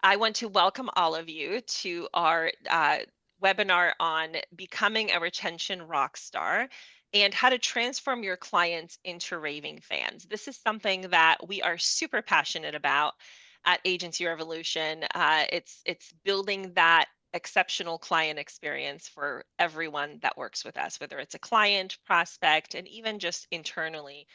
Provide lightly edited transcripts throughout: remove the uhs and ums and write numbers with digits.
I want to welcome all of you to our webinar on becoming a retention rock star and how to transform your clients into raving fans. This is something that we are super passionate about at Agency Revolution. It's building that exceptional client experience for everyone that works with us, whether it's a client, prospect, and even just internally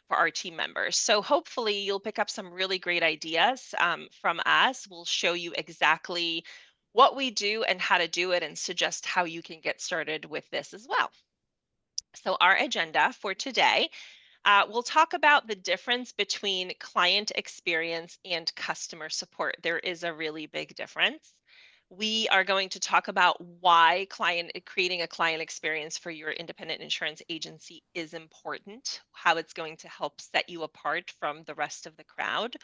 for our team members. So hopefully you'll pick up some really great ideas from us. We'll show you exactly what we do and how to do it and suggest how you can get started with this as well. So our agenda for today, we'll talk about the difference between client experience and customer support. There is a really big difference. We are going to talk about why creating a client experience for your independent insurance agency is important, how it's going to help set you apart from the rest of the crowd.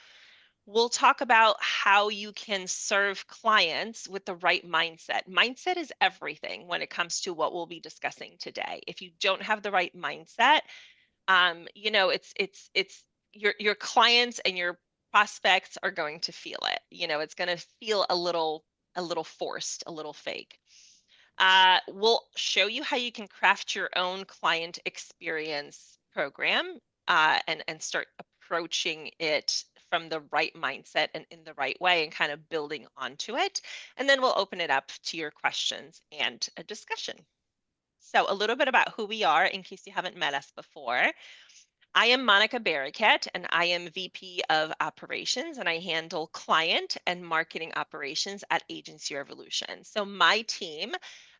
We'll talk about how you can serve clients with the right mindset. Mindset is everything when it comes to what we'll be discussing today. If you don't have the right mindset, it's your clients and your prospects are going to feel it. It's going to feel a little forced, a little fake. We'll show you how you can craft your own client experience program and start approaching it from the right mindset and in the right way and kind of building onto it. And then we'll open it up to your questions and a discussion. So a little bit about who we are in case you haven't met us before. I am Monica Barriquette, and I am VP of Operations, and I handle client and marketing operations at Agency Revolution. So my team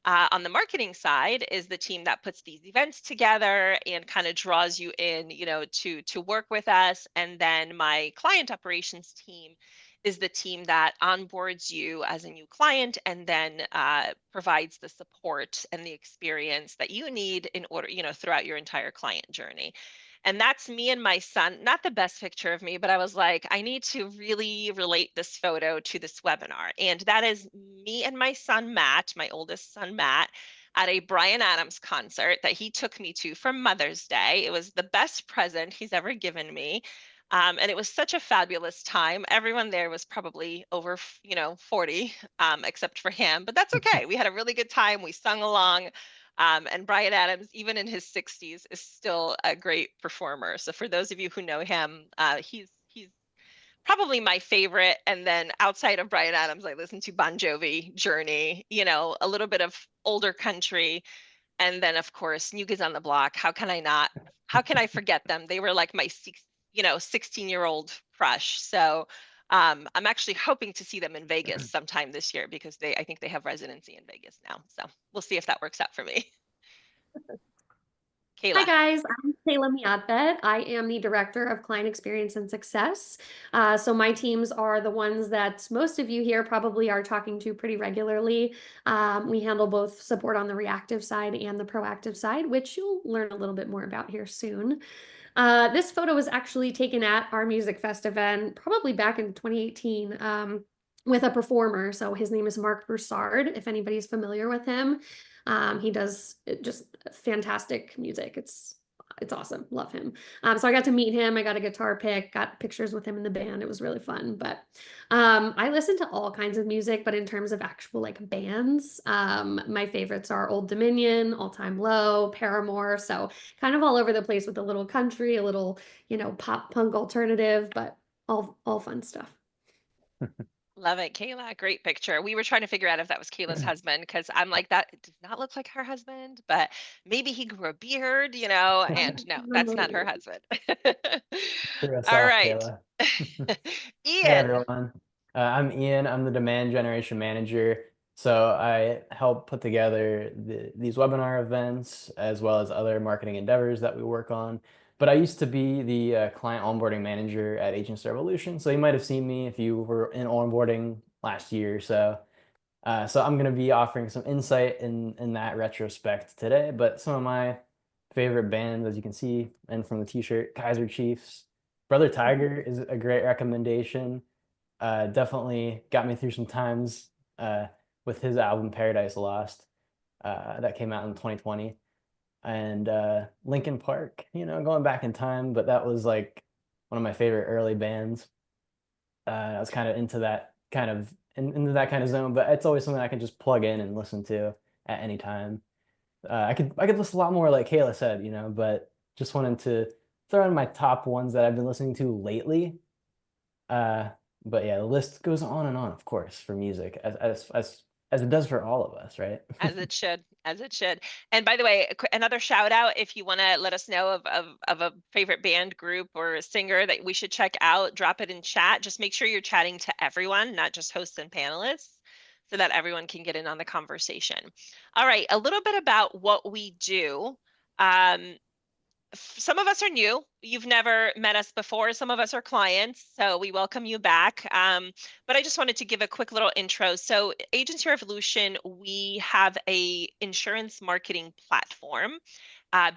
on the marketing side is the team that puts these events together and kind of draws you in, to work with us. And then my client operations team is the team that onboards you as a new client and then provides the support and the experience that you need in order, throughout your entire client journey. And that's me and my son. Not the best picture of me, but I was like, I need to really relate this photo to this webinar. And that is me and my son, Matt, my oldest son, Matt, at a Bryan Adams concert that he took me to for Mother's Day. It was the best present he's ever given me. And it was such a fabulous time. Everyone there was probably over, 40, except for him, but that's okay. We had a really good time. We sung along. And Bryan Adams, even in his 60s, is still a great performer. So for those of you who know him, he's probably my favorite. And then outside of Bryan Adams, I listen to Bon Jovi, Journey, a little bit of older country, and then of course New Kids on the Block. How can I not? How can I forget them? They were like my 16-year-old crush. So I'm actually hoping to see them in Vegas sometime this year because I think they have residency in Vegas now. So we'll see if that works out for me. Hi Kayla. guys, I'm Kayla Miatbet. I am the Director of Client Experience and Success. So my teams are the ones that most of you here probably are talking to pretty regularly. We handle both support on the reactive side and the proactive side, which you'll learn a little bit more about here soon. This photo was actually taken at our Music Fest event, probably back in 2018. With a performer. So his name is Mark Broussard, if anybody's familiar with him. He does just fantastic music. It's awesome. Love him. So I got to meet him. I got a guitar pick, got pictures with him in the band. It was really fun. But I listen to all kinds of music, but in terms of actual like bands, my favorites are Old Dominion, All Time Low, Paramore. So kind of all over the place with a little country, a little, pop punk alternative, but all fun stuff. Love it, Kayla. Great picture. We were trying to figure out if that was Kayla's husband because I'm like, that does not look like her husband, but maybe he grew a beard, and no, that's not her husband. Threw us All off, right. Kayla. Hey Ian. everyone. I'm Ian. I'm the demand generation manager. So I help put together these webinar events as well as other marketing endeavors that we work on. But I used to be the client onboarding manager at Agency Revolution. So you might have seen me if you were in onboarding last year. So I'm going to be offering some insight in that retrospect today. But some of my favorite bands, as you can see, and from the t-shirt, Kaiser Chiefs. Brother Tiger is a great recommendation. Definitely got me through some times with his album Paradise Lost that came out in 2020. And Linkin Park, going back in time, but that was like one of my favorite early bands. I was kind of into that kind of into that kind of zone, but it's always something I can just plug in and listen to at any time. I could list a lot more, like Kayla said, but just wanted to throw in my top ones that I've been listening to lately. Uh, but yeah, the list goes on and on, of course, for music, as it does for all of us, right? As it should, as it should. And by the way, another shout out, if you want to let us know of a favorite band, group, or a singer that we should check out, drop it in chat. Just make sure you're chatting to everyone, not just hosts and panelists, so that everyone can get in on the conversation. All right, a little bit about what we do. Um, some of us are new. You've never met us before. Some of us are clients, so we welcome you back. But I just wanted to give a quick little intro. So Agency Revolution, we have a insurance marketing platform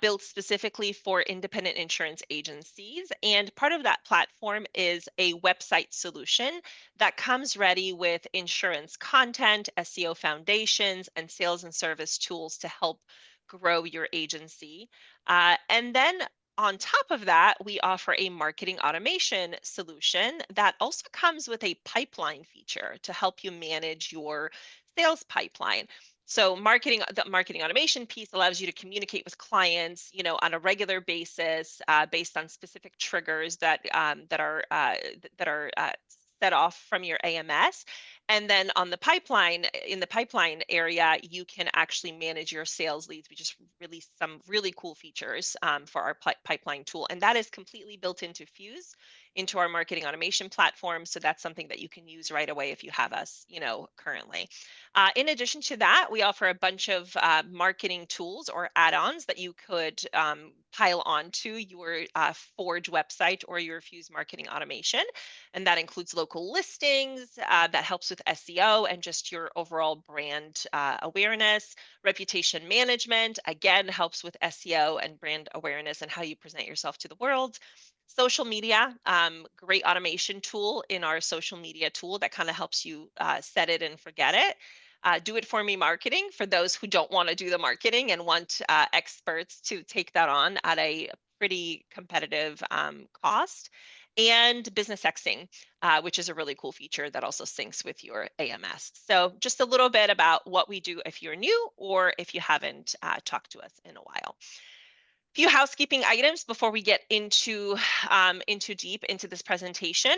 built specifically for independent insurance agencies. And part of that platform is a website solution that comes ready with insurance content, SEO foundations, and sales and service tools to help grow your agency. And then on top of that, we offer a marketing automation solution that also comes with a pipeline feature to help you manage your sales pipeline. So the marketing automation piece allows you to communicate with clients, on a regular basis, based on specific triggers that are set off from your AMS. And then on the pipeline, in the pipeline area, you can actually manage your sales leads. We just released some really cool features for our pipeline tool, and that is completely built into Fuse, into our marketing automation platform. So that's something that you can use right away if you have us, currently. In addition to that, we offer a bunch of marketing tools or add-ons that you could pile onto your Forge website or your Fuse marketing automation. And that includes local listings, that helps with SEO and just your overall brand awareness. Reputation management, again, helps with SEO and brand awareness and how you present yourself to the world. Social media, great automation tool in our social media tool that kind of helps you set it and forget it. Do it for me marketing for those who don't want to do the marketing and want experts to take that on at a pretty competitive cost. And business Xing, which is a really cool feature that also syncs with your AMS. So just a little bit about what we do if you're new or if you haven't talked to us in a while. Few housekeeping items before we get into deep into this presentation.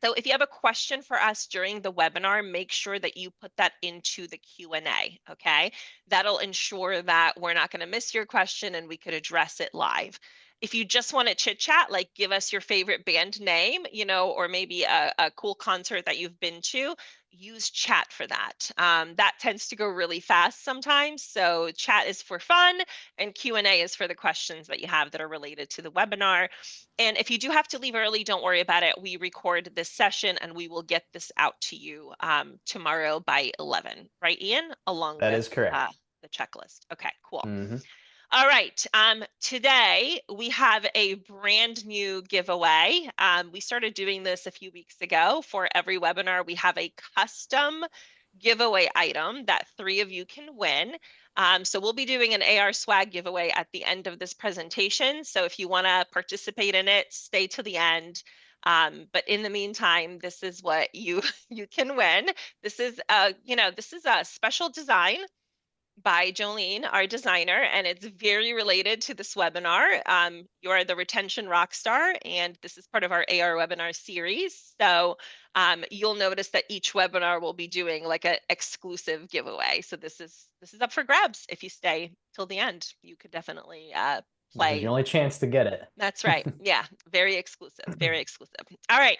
So if you have a question for us during the webinar, make sure that you put that into the Q&A, okay? That'll ensure that we're not going to miss your question and we could address it live. If you just want to chit chat, like give us your favorite band name, or maybe a cool concert that you've been to, use chat for that. That tends to go really fast sometimes. So chat is for fun and Q&A is for the questions that you have that are related to the webinar. And if you do have to leave early, don't worry about it. We record this session and we will get this out to you tomorrow by 11, right, Ian? Along That with is correct. the checklist. Okay, cool. Hmm. All right. Today we have a brand new giveaway. We started doing this a few weeks ago. For every webinar, we have a custom giveaway item that 3 of you can win. So we'll be doing an AR swag giveaway at the end of this presentation. So if you want to participate in it, stay to the end. But in the meantime, this is what you can win. This is a special design by Jolene, our designer, and it's very related to this webinar. You are the retention rock star, and this is part of our AR webinar series. So you'll notice that each webinar will be doing like an exclusive giveaway. So this is up for grabs. If you stay till the end, you could definitely This is play. your only chance to get it. That's right. Yeah, very exclusive, very exclusive. All right.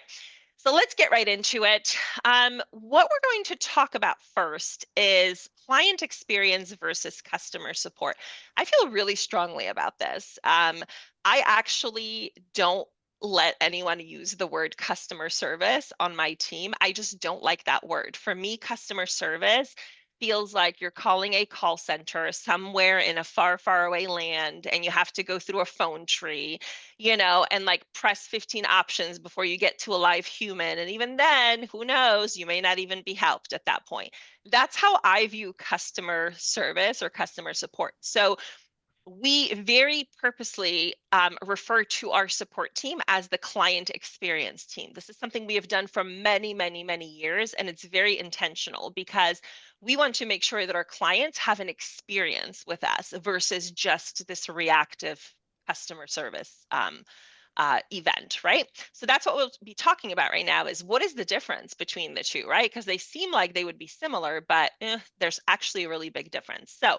So let's get right into it. What we're going to talk about first is client experience versus customer support. I feel really strongly about this. I actually don't let anyone use the word customer service on my team. I just don't like that word. For me, customer service feels like you're calling a call center somewhere in a far, far away land and you have to go through a phone tree, and like press 15 options before you get to a live human. And even then, who knows, you may not even be helped at that point. That's how I view customer service or customer support. So we very purposely refer to our support team as the client experience team. This is something we have done for many, many, many years, and it's very intentional because we want to make sure that our clients have an experience with us versus just this reactive customer service event, right? So that's what we'll be talking about right now is what is the difference between the two, right? Because they seem like they would be similar, but there's actually a really big difference. So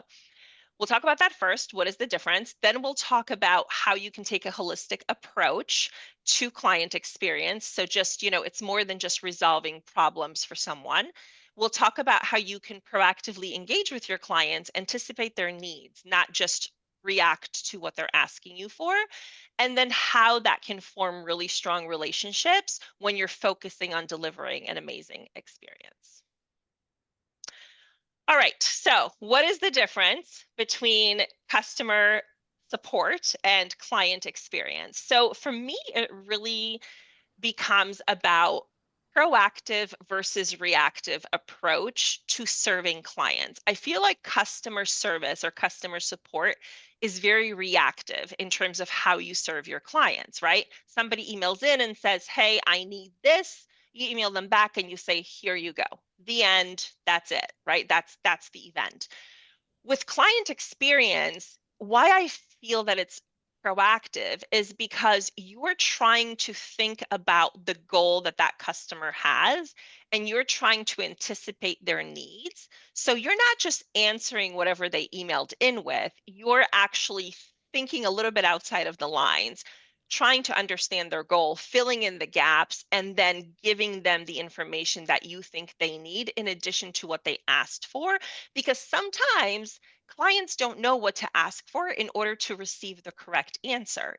we'll talk about that first. What is the difference? Then we'll talk about how you can take a holistic approach to client experience. So just, it's more than just resolving problems for someone. We'll talk about how you can proactively engage with your clients, anticipate their needs, not just react to what they're asking you for. And then how that can form really strong relationships when you're focusing on delivering an amazing experience. All right, so what is the difference between customer support and client experience? So for me, it really becomes about proactive versus reactive approach to serving clients. I feel like customer service or customer support is very reactive in terms of how you serve your clients, right? Somebody emails in and says, "Hey, I need this." You email them back and you say, "Here you go." The end, that's it, right? That's the event. With client experience, why I feel that it's proactive is because you're trying to think about the goal that that customer has and you're trying to anticipate their needs. So you're not just answering whatever they emailed in with, you're actually thinking a little bit outside of the lines, trying to understand their goal, filling in the gaps, and then giving them the information that you think they need in addition to what they asked for. Because sometimes clients don't know what to ask for in order to receive the correct answer.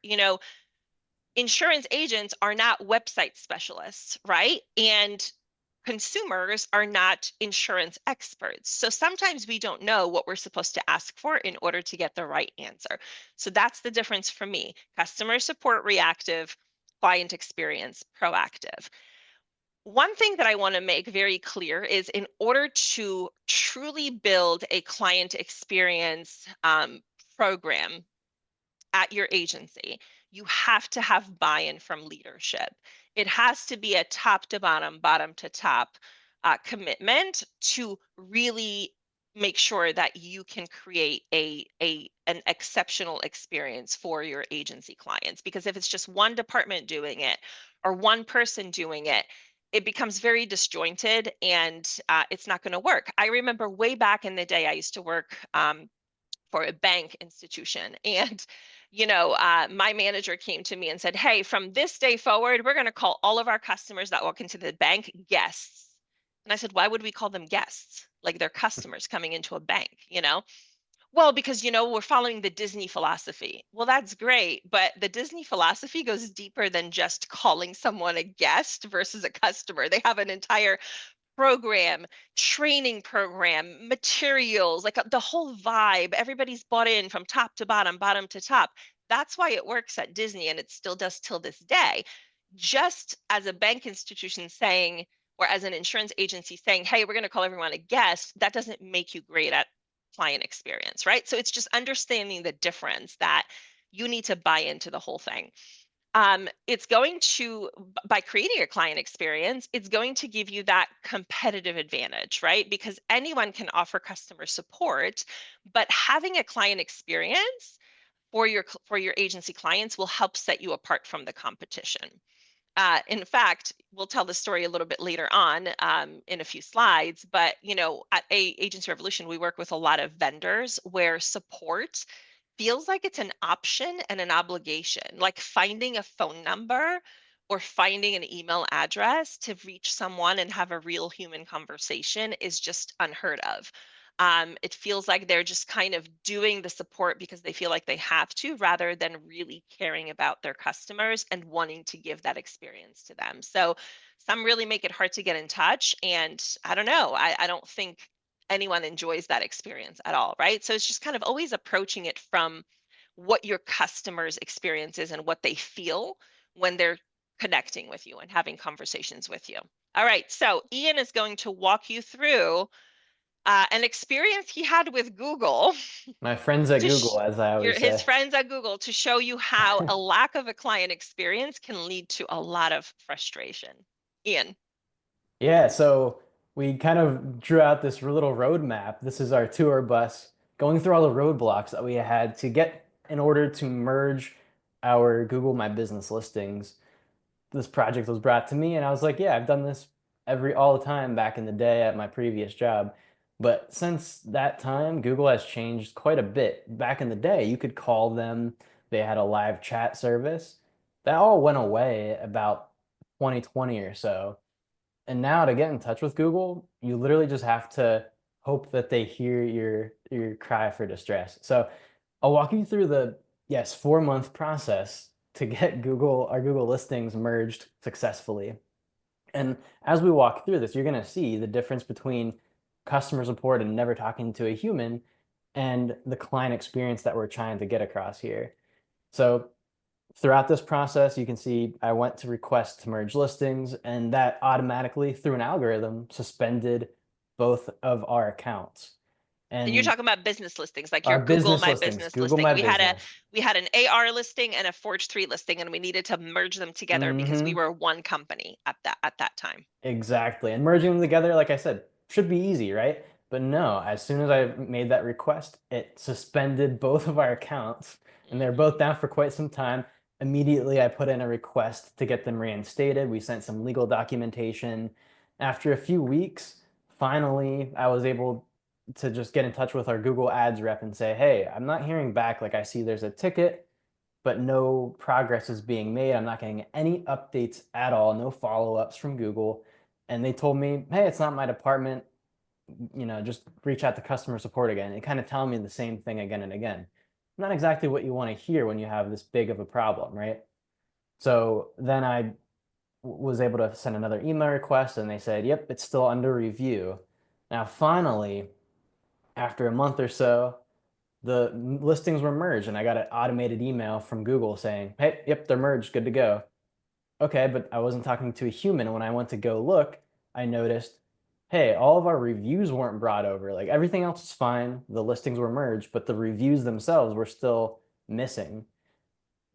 Insurance agents are not website specialists, right? And consumers are not insurance experts. So sometimes we don't know what we're supposed to ask for in order to get the right answer. So that's the difference for me. Customer support reactive, client experience proactive. One thing that I want to make very clear is in order to truly build a client experience program at your agency, you have to have buy in from leadership. It has to be a top to bottom, bottom to top commitment to really make sure that you can create an exceptional experience for your agency clients. Because if it's just one department doing it or one person doing it, it becomes very disjointed and it's not going to work. I remember way back in the day, I used to work for a bank institution. And, my manager came to me and said, "Hey, from this day forward, we're going to call all of our customers that walk into the bank guests." And I said, "Why would we call them guests? Like they're customers coming into a bank?" Well, because, we're following the Disney philosophy. Well, that's great. But the Disney philosophy goes deeper than just calling someone a guest versus a customer. They have an entire program, training program, materials, like the whole vibe. Everybody's bought in from top to bottom, bottom to top. That's why it works at Disney and it still does till this day. Just as a bank institution saying, or as an insurance agency saying, "Hey, we're going to call everyone a guest," that doesn't make you great at client experience, right? So it's just understanding the difference that you need to buy into the whole thing. It's going to, by creating a client experience, it's going to give you that competitive advantage, right? Because anyone can offer customer support, but having a client experience for your agency clients will help set you apart from the competition. In fact, we'll tell the story a little bit later on in a few slides, but at Agency Revolution, we work with a lot of vendors where support feels like it's an option and an obligation, like finding a phone number or finding an email address to reach someone and have a real human conversation is just unheard of. It feels like they're just kind of doing the support because they feel like they have to, rather than really caring about their customers and wanting to give that experience to them. So some really make it hard to get in touch. And I don't know, I don't think anyone enjoys that experience at all, right? So it's just kind of always approaching it from what your customers' experience is and what they feel when they're connecting with you and having conversations with you. All right, so Ian is going to walk you through an experience he had with Google My friends at to Google, as I always his say. friends at Google to show you how a lack of a client experience can lead to a lot of frustration. Ian. Yeah, so we kind of drew out this little roadmap. This is our tour bus going through all the roadblocks that we had to get in order to merge our Google My Business listings. This project was brought to me, and I was like, yeah, I've done this all the time back in the day at my previous job. But since that time, Google has changed quite a bit. Back in the day, you could call them, they had a live chat service. That all went away about 2020 or so. And now to get in touch with Google, you literally just have to hope that they hear your cry for distress. So I'll walk you through the, yes, 4-month process to get our Google listings merged successfully. And as we walk through this, you're going to see the difference between customer support and never talking to a human and the client experience that we're trying to get across here. So throughout this process, you can see I went to request to merge listings, and that automatically, through an algorithm, suspended both of our accounts. And you're And talking about business listings, like your our Google business My listings, Business Google listing. My We Business. had an AR listing and a Forge 3 listing, and we needed to merge them together because we Hmm. were one company at that time. Exactly. And merging them together, like I said, should be easy, right? But no, as soon as I made that request, it suspended both of our accounts, and they're Mhm. both down for quite some time. Immediately, I put in a request to get them reinstated. We sent some legal documentation. After a few weeks, finally, I was able to just get in touch with our Google Ads rep and say, hey, I'm not hearing back. Like, I see there's a ticket, but no progress is being made. I'm not getting any updates at all, no follow-ups from Google. And they told me, hey, it's not my department. Just reach out to customer support again. And kind of telling me the same thing again and again. Not exactly what you want to hear when you have this big of a problem, right? So then I was able to send another email request and they said, yep, it's still under review. Now, finally, after a month or so, the listings were merged and I got an automated email from Google saying, hey, yep, they're merged, good to go. Okay, but I wasn't talking to a human. When I went to go look, I noticed, hey, all of our reviews weren't brought over. Like everything else is fine. The listings were merged, but the reviews themselves were still missing.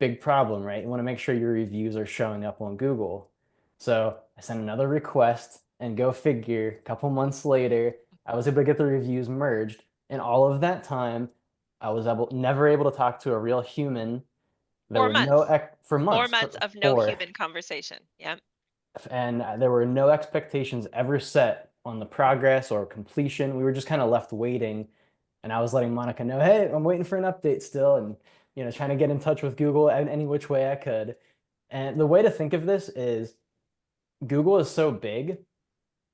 Big problem, right? You want to make sure your reviews are showing up on Google. So I sent another request, and go figure, a couple months later, I was able to get the reviews merged. And all of that time, I was never able to talk to a real human. There Four were no, months. for Four months, months of no four, human conversation. Yeah. and there were no expectations ever set on the progress or completion. We were just kind of left waiting. And I was letting Monica know, hey, I'm waiting for an update still, and trying to get in touch with Google any which way I could. And the way to think of this is Google is so big,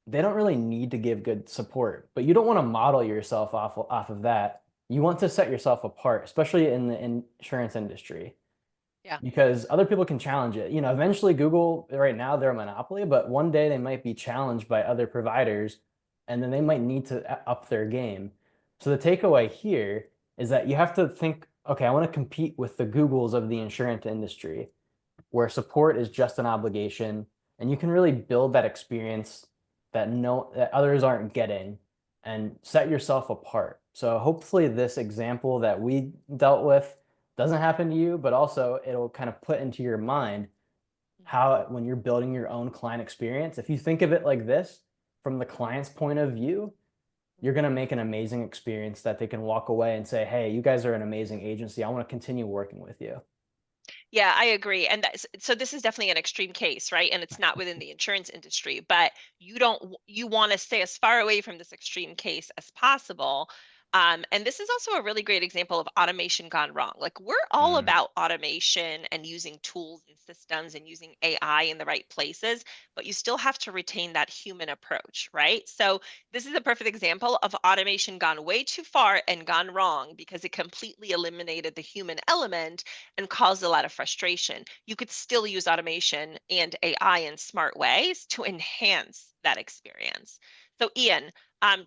they don't really need to give good support, but you don't want to model yourself off of that. You want to set yourself apart, especially in the insurance industry, Yeah. because other people can challenge it. Eventually Google, right now they're a monopoly, but one day they might be challenged by other providers and then they might need to up their game. So the takeaway here is that you have to think, okay, I want to compete with the Googles of the insurance industry where support is just an obligation and you can really build that experience that others aren't getting and set yourself apart. So hopefully this example that we dealt with doesn't happen to you, but also it'll kind of put into your mind how when you're building your own client experience, if you think of it like this from the client's point of view, you're going to make an amazing experience that they can walk away and say, hey, you guys are an amazing agency. I want to continue working with you. Yeah, I agree. And so this is definitely an extreme case, right? And it's not within the insurance industry, but you want to stay as far away from this extreme case as possible. And this is also a really great example of automation gone wrong. Like we're all Mm. about automation and using tools and systems and using AI in the right places, but you still have to retain that human approach, right? So this is a perfect example of automation gone way too far and gone wrong because it completely eliminated the human element and caused a lot of frustration. You could still use automation and AI in smart ways to enhance that experience. So, Ian,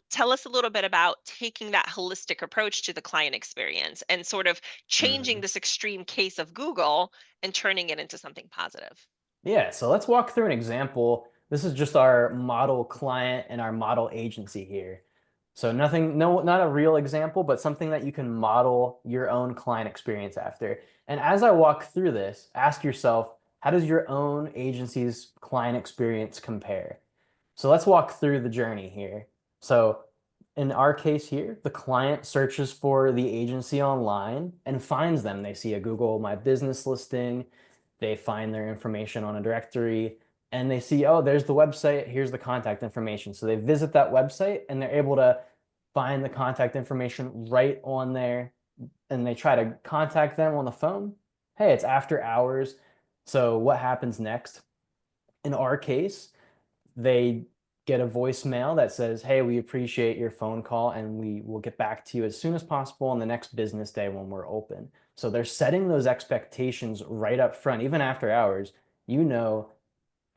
tell us a little bit about taking that holistic approach to the client experience and sort of changing Mhm. this extreme case of Google and turning it into something positive. Yeah, so let's walk through an example. This is just our model client and our model agency here. So nothing, no, not a real example, but something that you can model your own client experience after. And as I walk through this, ask yourself, how does your own agency's client experience compare? So let's walk through the journey here. So in our case here, the client searches for the agency online and finds them. They see a Google My Business listing, they find their information on a directory, and they see, oh, there's the website, here's the contact information. So they visit that website and they're able to find the contact information right on there, and they try to contact them on the phone. Hey, it's after hours. So what happens next? In our case, they get a voicemail that says, hey, we appreciate your phone call and we will get back to you as soon as possible on the next business day when we're open. So they're setting those expectations right up front, even after hours. You know,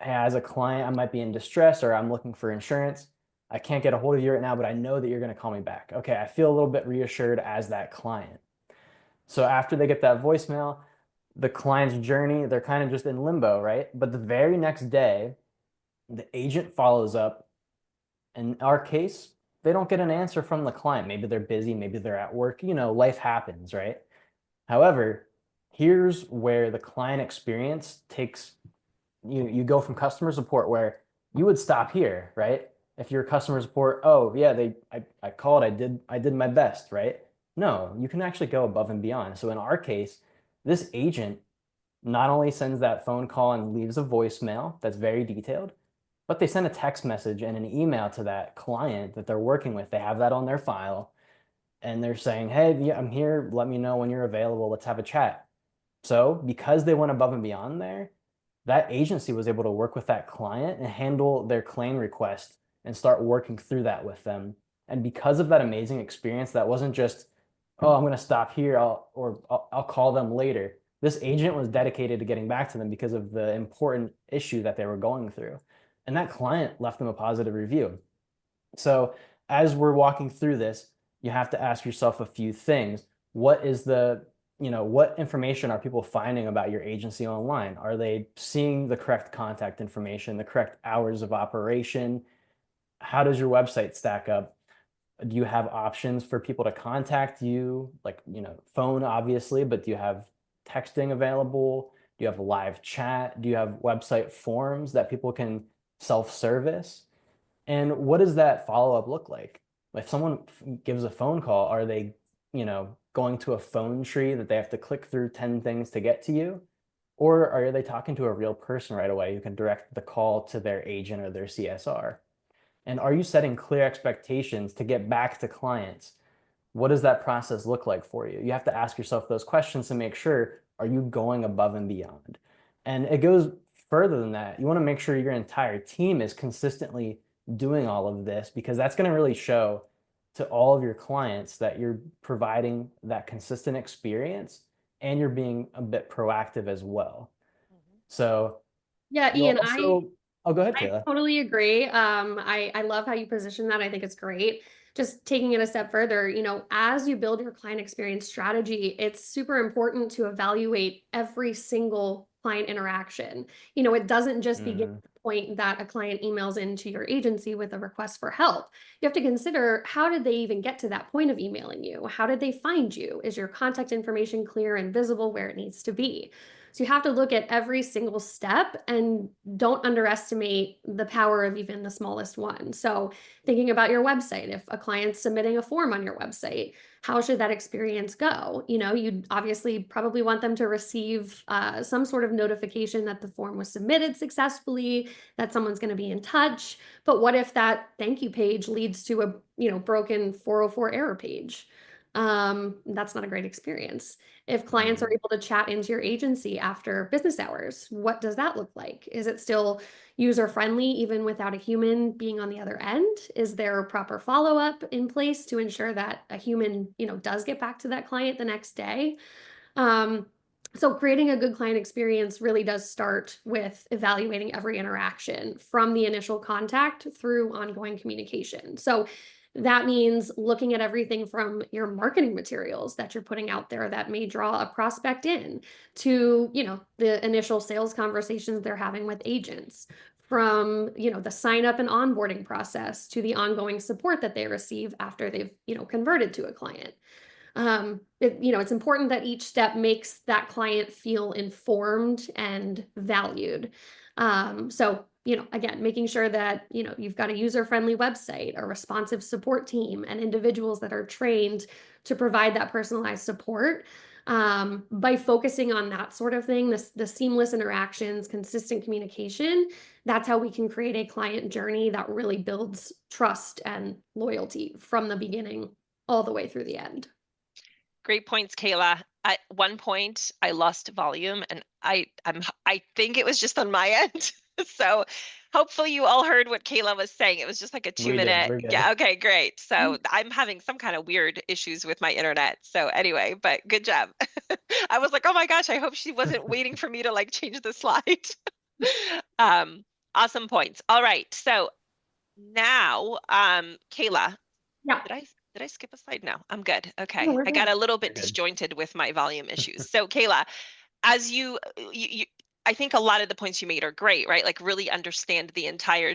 hey, as a client, I might be in distress or I'm looking for insurance. I can't get a hold of you right now, but I know that you're going to call me back. Okay, I feel a little bit reassured as that client. So after they get that voicemail, the client's journey, they're kind of just in limbo, right? But the very next day, the agent follows up. In our case, they don't get an answer from the client. Maybe they're busy, maybe they're at work, life happens, right? However, here's where the client experience takes you go from customer support where you would stop here, right? If your customer support, oh yeah, I called, I did my best, right? No, you can actually go above and beyond. So in our case, this agent not only sends that phone call and leaves a voicemail that's very detailed, but they send a text message and an email to that client that they're working with. They have that on their file and they're saying, hey, yeah, I'm here. Let me know when you're available. Let's have a chat. So because they went above and beyond there, that agency was able to work with that client and handle their claim request and start working through that with them. And because of that amazing experience, that wasn't just, oh, I'm going to stop here, I'll call them later. This agent was dedicated to getting back to them because of the important issue that they were going through. And that client left them a positive review. So as we're walking through this, you have to ask yourself a few things. What is what information are people finding about your agency online? Are they seeing the correct contact information, the correct hours of operation? How does your website stack up? Do you have options for people to contact you? Like, phone obviously, but do you have texting available? Do you have live chat? Do you have website forms that people can self-service? And what does that follow-up look like? If someone gives a phone call, are they, going to a phone tree that they have to click through 10 things to get to you? Or are they talking to a real person right away who can direct the call to their agent or their CSR? And are you setting clear expectations to get back to clients? What does that process look like for you? You have to ask yourself those questions to make sure, are you going above and beyond? And it goes further than that. You want to make sure your entire team is consistently doing all of this because that's going to really show to all of your clients that you're providing that consistent experience and you're being a bit proactive as well. Mhm. So Yeah, you'll Ian, also, oh, go ahead, I Kayla. totally agree. I love how you position that. I think it's great. Just taking it a step further, as you build your client experience strategy, it's super important to evaluate every single client interaction. It doesn't just begin Mhm. at the point that a client emails into your agency with a request for help. You have to consider, how did they even get to that point of emailing you? How did they find you? Is your contact information clear and visible where it needs to be? So you have to look at every single step and don't underestimate the power of even the smallest one. So thinking about your website, if a client's submitting a form on your website, how should that experience go? You'd obviously probably want them to receive some sort of notification that the form was submitted successfully, that someone's going to be in touch. But what if that thank you page leads to a broken 404 error page? That's not a great experience. If clients are Mhm. able to chat into your agency after business hours, what does that look like? Is it still user friendly even without a human being on the other end? Is there proper follow up in place to ensure that a human, does get back to that client the next day? Um, so creating a good client experience really does start with evaluating every interaction from the initial contact through ongoing communication. So that means looking at everything from your marketing materials that you're putting out there that may draw a prospect in to, the initial sales conversations they're having with agents, from, the sign up and onboarding process to the ongoing support that they receive after they've, converted to a client. It's important that each step makes that client feel informed and valued. Again, making sure that, you've got a user-friendly website, a responsive support team, and individuals that are trained to provide that personalized support. By focusing on that sort of thing, the seamless interactions, consistent communication, that's how we can create a client journey that really builds trust and loyalty from the beginning all the way through the end. Great points, Kayla. At one point, I lost volume, and I think it was just on my end. So hopefully you all heard what Kayla was saying. It was just like a We did. 2 minute. We're good. Yeah, okay, great. So Mm. I'm having some kind of weird issues with my internet. So anyway, but good job. I was like, oh my gosh, I hope she wasn't waiting for me to like change the slide. um, awesome points. All right. So now, Kayla, Yeah. did I skip a slide? No, I'm good. No, Okay. we're I got good. a little You're bit good. disjointed with my volume issues. So Kayla, as you I think a lot of the points you made are great, right? Like really understand the entire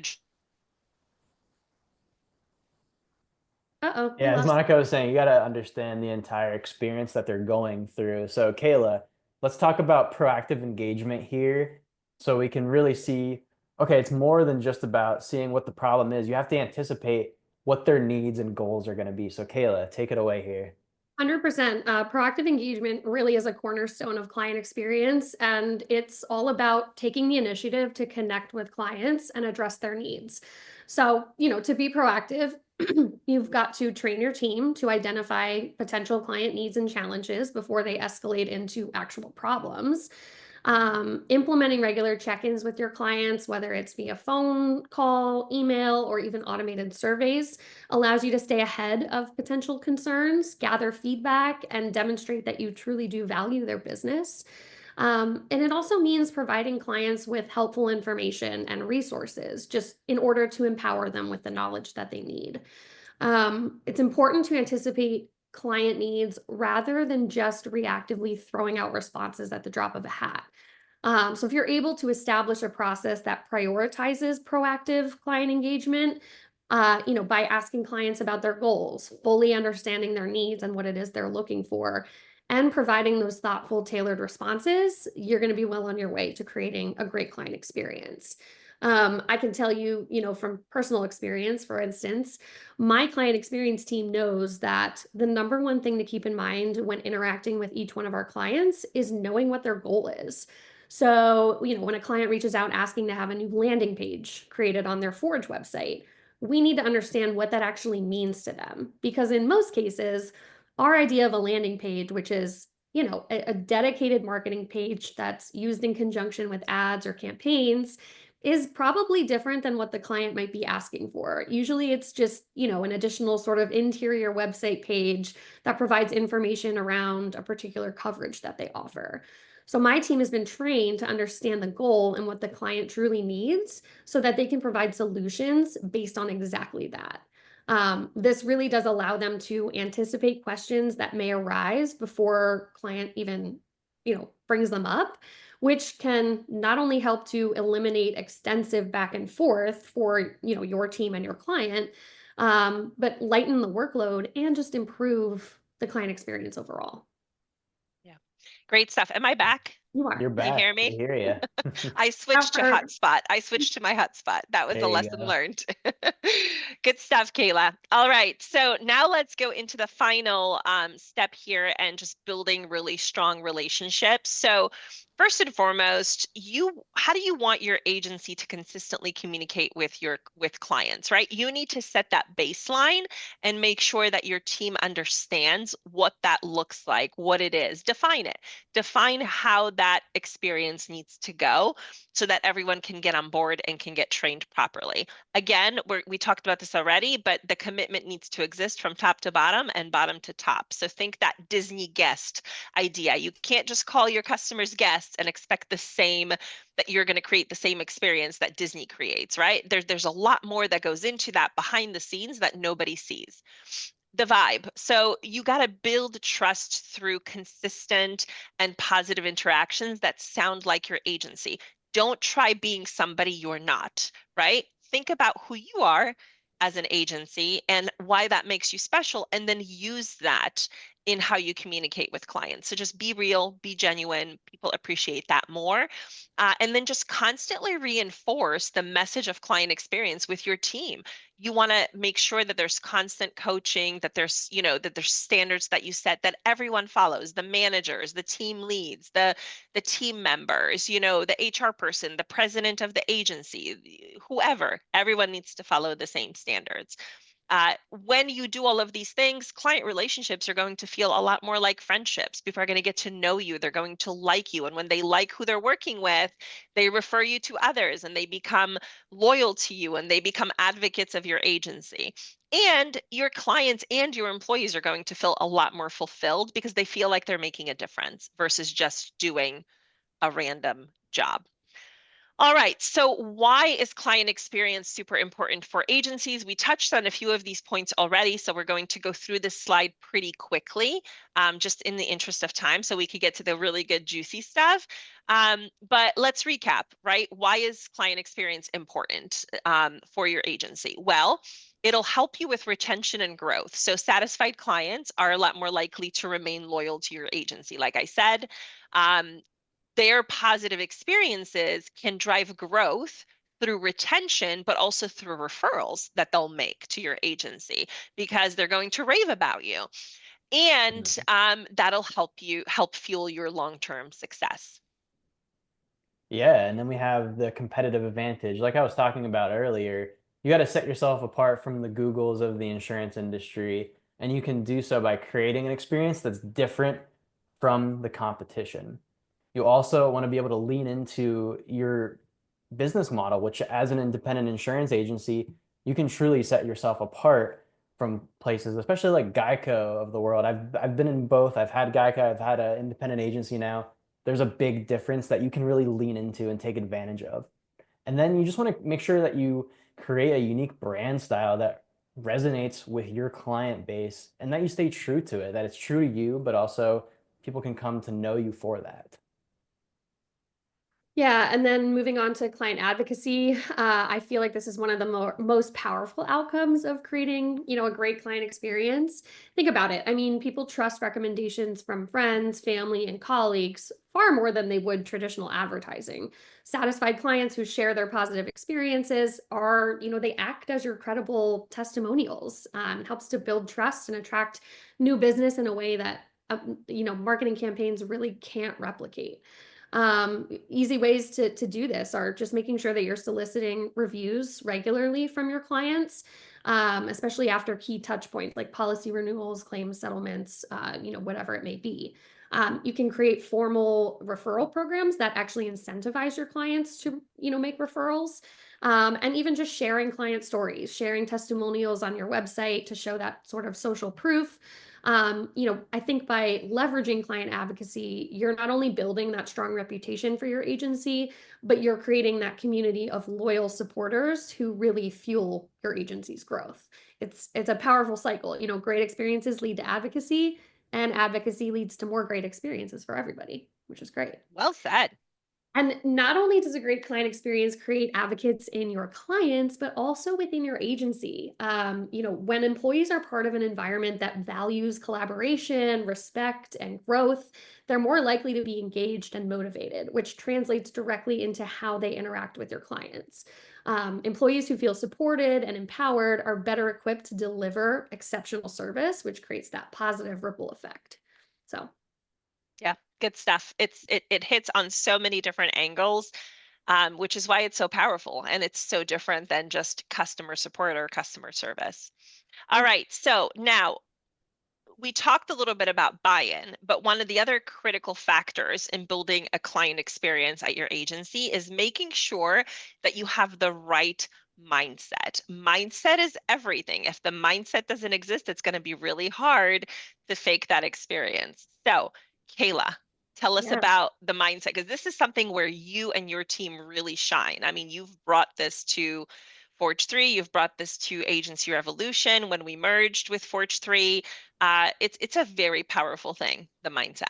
Uh-oh, we Yeah, as lost. Monica was saying, you got to understand the entire experience that they're going through. So, Kayla, let's talk about proactive engagement here so we can really see, okay, it's more than just about seeing what the problem is. You have to anticipate what their needs and goals are going to be. So, Kayla, take it away here. 100%. Proactive engagement really is a cornerstone of client experience, and it's all about taking the initiative to connect with clients and address their needs. So, to be proactive, you've got to train your team to identify potential client needs and challenges before they escalate into actual problems. Implementing regular check-ins with your clients, whether it's via phone call, email, or even automated surveys, allows you to stay ahead of potential concerns, gather feedback, and demonstrate that you truly do value their business. And it also means providing clients with helpful information and resources just in order to empower them with the knowledge that they need. It's important to anticipate client needs rather than just reactively throwing out responses at the drop of a hat. So, if you're able to establish a process that prioritizes proactive client engagement, by asking clients about their goals, fully understanding their needs and what it is they're looking for, and providing those thoughtful, tailored responses, you're going to be well on your way to creating a great client experience. I can tell you, from personal experience, for instance, my client experience team knows that the number one thing to keep in mind when interacting with each one of our clients is knowing what their goal is. So, when a client reaches out asking to have a new landing page created on their Forge website, we need to understand what that actually means to them. Because in most cases, our idea of a landing page, which is a dedicated marketing page that's used in conjunction with ads or campaigns, is probably different than what the client might be asking for. Usually it's just, an additional sort of interior website page that provides information around a particular coverage that they offer. So my team has been trained to understand the goal and what the client truly needs so that they can provide solutions based on exactly that. This really does allow them to anticipate questions that may arise before client even, brings them up, which can not only help to eliminate extensive back and forth for, your team and your client, but lighten the workload and just improve the client experience overall. Yeah. Great stuff. Am I back? You You're are. Can you back. hear We me? hear you. I Now switched to for hotspot. I switched to my hotspot. That was a There you lesson go. learned. Good stuff, Kayla. All right. So now let's go into the final step here and just building really strong relationships. So first and foremost, how do you want your agency to consistently communicate with clients, right? You need to set that baseline and make sure that your team understands what that looks like, what it is. Define it. Define how that experience needs to go so that everyone can get on board and can get trained properly. Again, we talked about this already, but the commitment needs to exist from top to bottom and bottom to top. So think that Disney guest idea. You can't just call your customers guests and expect that you're going to create the same experience that Disney creates, right? There's a lot more that goes into that behind the scenes that nobody sees. The vibe. So you got to build trust through consistent and positive interactions that sound like your agency. Don't try being somebody you're not, right? Think about who you are as an agency and why that makes you special, and then use that in how you communicate with clients. So just be real, be genuine. People appreciate that more. And then just constantly reinforce the message of client experience with your team. You want to make sure that there's constant coaching, that there's standards that you set that everyone follows, the managers, the team leads, the team members, the HR person, the president of the agency, whoever, everyone needs to follow the same standards. When you do all of these things, client relationships are going to feel a lot more like friendships. People are going to get to know you. They're going to like you. And when they like who they're working with, they refer you to others and they become loyal to you and they become advocates of your agency. And your clients and your employees are going to feel a lot more fulfilled because they feel like they're making a difference versus just doing a random job. All right, so why is client experience super important for agencies? We touched on a few of these points already, so we're going to go through this slide pretty quickly, just in the interest of time, so we could get to the really good, juicy stuff. But let's recap, right? Why is client experience important for your agency? Well, it'll help you with retention and growth. So satisfied clients are a lot more likely to remain loyal to your agency. Like I said, their positive experiences can drive growth through retention, but also through referrals that they'll make to your agency because they're going to rave about you. And that'll help fuel your long-term success. Yeah, and then we have the competitive advantage. Like I was talking about earlier, you got to set yourself apart from the Googles of the insurance industry, and you can do so by creating an experience that's different from the competition. You also want to be able to lean into your business model, which as an independent insurance agency, you can truly set yourself apart from places, especially like Geico of the world. I've been in both. I've had Geico, I've had an independent agency now. There's a big difference that you can really lean into and take advantage of. And then you just want to make sure that you create a unique brand style that resonates with your client base and that you stay true to it, that it's true to you, but also people can come to know you for that. Yeah, and then moving on to client advocacy, I feel like this is one of the most powerful outcomes of creating, a great client experience. Think about it. I mean, people trust recommendations from friends, family, and colleagues far more than they would traditional advertising. Satisfied clients who share their positive experiences are, they act as your credible testimonials. It helps to build trust and attract new business in a way that, marketing campaigns really can't replicate. Easy ways to do this are just making sure that you're soliciting reviews regularly from your clients, especially after key touch points like policy renewals, claims settlements, whatever it may be. You can create formal referral programs that actually incentivize your clients to, make referrals. And even just sharing client stories, sharing testimonials on your website to show that sort of social proof. I think by leveraging client advocacy, you're not only building that strong reputation for your agency, but you're creating that community of loyal supporters who really fuel your agency's growth. It's a powerful cycle. Great experiences lead to advocacy, and advocacy leads to more great experiences for everybody, which is great. Well said. And not only does a great client experience create advocates in your clients, but also within your agency. When employees are part of an environment that values collaboration, respect, and growth, they're more likely to be engaged and motivated, which translates directly into how they interact with your clients. Employees who feel supported and empowered are better equipped to deliver exceptional service, which creates that positive ripple effect. So, Yeah, good stuff. It hits on so many different angles, which is why it's so powerful and it's so different than just customer support or customer service. All right, so now we talked a little bit about buy-in, but one of the other critical factors in building a client experience at your agency is making sure that you have the right mindset. Mindset is everything. If the mindset doesn't exist, it's going to be really hard to fake that experience. So, Kayla, tell us yeah. about the mindset, because this is something where you and your team really shine. I mean, you've brought this to Forge 3, you've brought this to Agency Revolution when we merged with Forge 3. It's a very powerful thing, the mindset.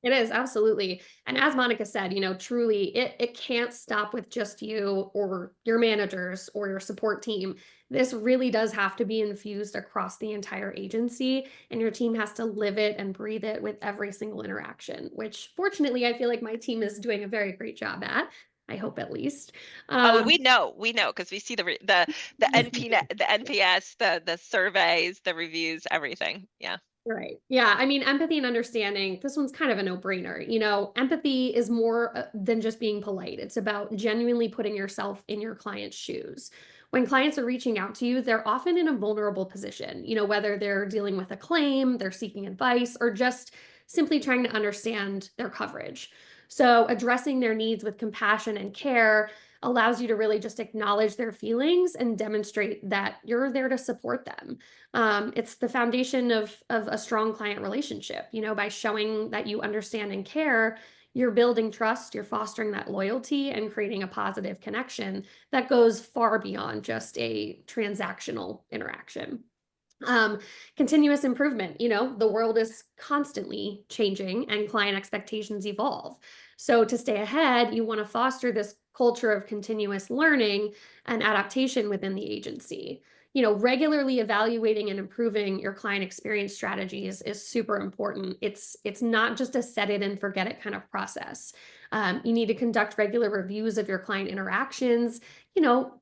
It is, absolutely. And as Monica said, truly it can't stop with just you or your managers or your support team. This really does have to be infused across the entire agency, and your team has to live it and breathe it with every single interaction, which fortunately I feel like my team is doing a very great job at. I hope at least. Oh, Um, we know because we see the NPS, the surveys, the reviews, everything. Yeah. Right. Yeah. I mean, empathy and understanding, this one's kind of a no-brainer. Empathy is more than just being polite. It's about genuinely putting yourself in your client's shoes. When clients are reaching out to you, they're often in a vulnerable position, whether they're dealing with a claim, they're seeking advice, or just simply trying to understand their coverage. So, addressing their needs with compassion and care allows you to really just acknowledge their feelings and demonstrate that you're there to support them. It's the foundation of a strong client relationship. By showing that you understand and care, you're building trust, you're fostering that loyalty, and creating a positive connection that goes far beyond just a transactional interaction. Um, Continuous improvement. The world is constantly changing and client expectations evolve. So, to stay ahead, you want to foster this culture of continuous learning and adaptation within the agency. Regularly evaluating and improving your client experience strategies is super important. It's not just a set it and forget it kind of process. You need to conduct regular reviews of your client interactions,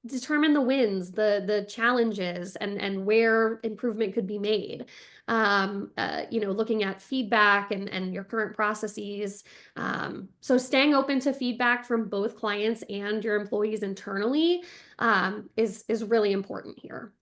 determine the wins, the challenges, and where improvement could be made. Looking at feedback and your current processes. So staying open to feedback from both clients and your employees internally is really important here.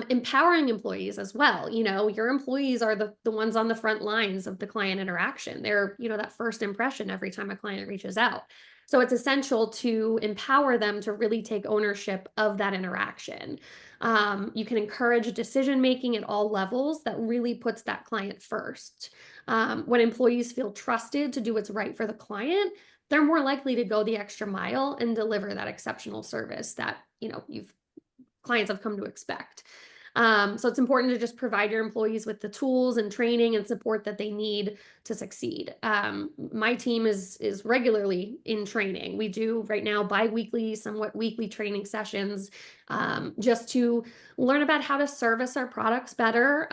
Empowering employees as well. Your employees are the ones on the front lines of the client interaction. They're, that first impression every time a client reaches out. So it's essential to empower them to really take ownership of that interaction. You can encourage decision making at all levels that really puts that client first. When employees feel trusted to do what's right for the client, they're more likely to go the extra mile and deliver that exceptional service that you've clients have come to expect. So it's important to just provide your employees with the tools and training and support that they need to succeed. My team is regularly in training. We do right now biweekly, somewhat weekly training sessions, just to learn about how to service our products better.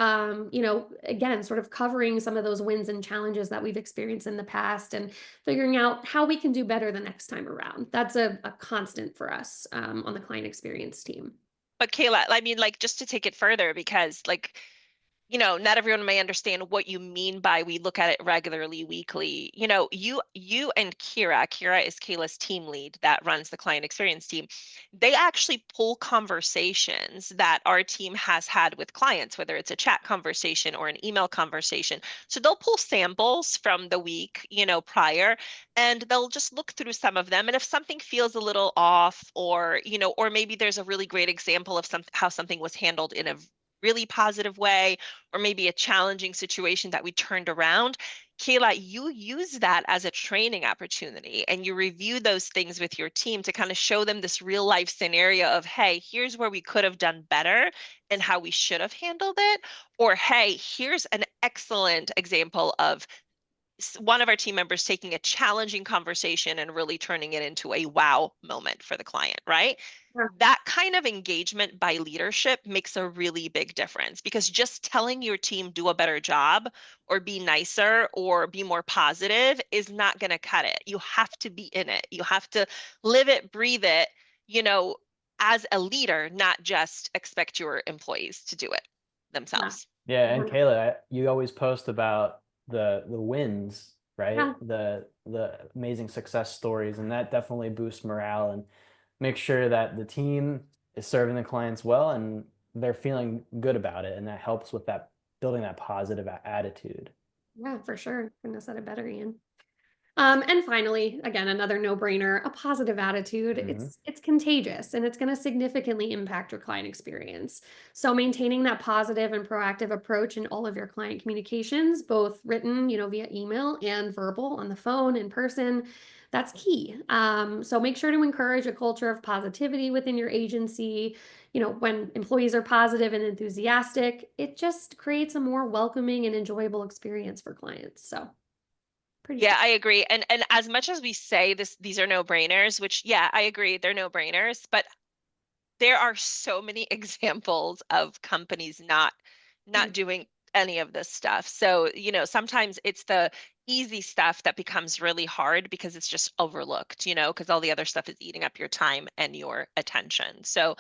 Again, sort of covering some of those wins and challenges that we've experienced in the past, and figuring out how we can do better the next time around. That's a constant for us on the client experience team. But Kayla, I mean, like, just to take it further, because like, not everyone may understand what you mean by we look at it regularly, weekly. You and Kira is Kayla's team lead that runs the client experience team. They actually pull conversations that our team has had with clients, whether it's a chat conversation or an email conversation. So they'll pull samples from the week, prior, and they'll just look through some of them. And if something feels a little off, or maybe there's a really great example of how something was handled in a really positive way, or maybe a challenging situation that we turned around, Kayla, you use that as a training opportunity, and you review those things with your team to kind of show them this real life scenario of, hey, here's where we could have done better and how we should have handled it. Or, hey, here's an excellent example of one of our team members taking a challenging conversation and really turning it into a wow moment for the client, right? Yeah. That kind of engagement by leadership makes a really big difference, because just telling your team do a better job or be nicer or be more positive is not going to cut it. You have to be in it. You have to live it, breathe it, you know, as a leader, not just expect your employees to do it Yeah. themselves. Yeah, and 100. Kayla, you always post about the wins, right? Yeah. The amazing success stories, and that definitely boosts morale and makes sure that the team is serving the clients well and they're feeling good about it, and that helps with that building that positive attitude. Yeah, for sure. Couldn't have said it better, Ian. And finally, again, another no-brainer, a positive attitude. Hmm. It's contagious, and it's going to significantly impact your client experience. So maintaining that positive and proactive approach in all of your client communications, both written, via email and verbal on the phone, in person, that's key. So make sure to encourage a culture of positivity within your agency. When employees are positive and enthusiastic, it just creates a more welcoming and enjoyable experience for clients. So pretty Yeah, standard. I agree. And as much as we say these are no-brainers, which yeah, I agree, they're no-brainers, but there are so many examples of companies not doing any of this stuff. So, sometimes it's the easy stuff that becomes really hard because it's just overlooked, because all the other stuff is eating up your time and your attention. So,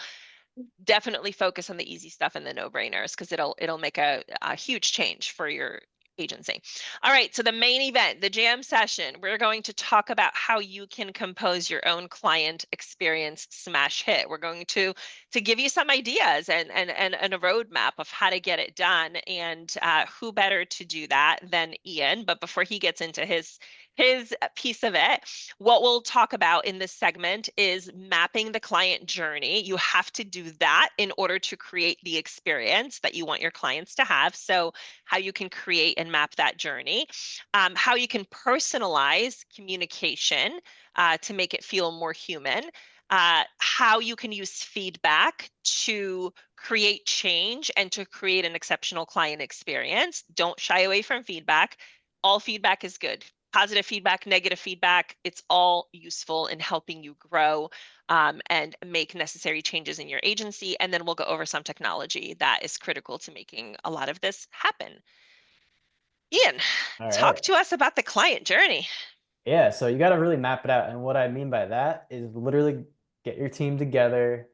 definitely focus on the easy stuff and the no-brainers because it'll make a huge change for your agency. All right, so the main event, the jam session, we're going to talk about how you can compose your own client experience smash hit. We're going to give you some ideas and a roadmap of how to get it done. And who better to do that than Ian? But before he gets into his piece of it, what we'll talk about in this segment is mapping the client journey. You have to do that in order to create the experience that you want your clients to have. So, how you can create and map that journey, how you can personalize communication to make it feel more human, how you can use feedback to create change and to create an exceptional client experience. Don't shy away from feedback. All feedback is good. Positive feedback, negative feedback, it's all useful in helping you grow and make necessary changes in your agency. And then we'll go over some technology that is critical to making a lot of this happen. Ian, All talk right. to us about the client journey. Yeah, so you got to really map it out. And what I mean by that is literally get your team together,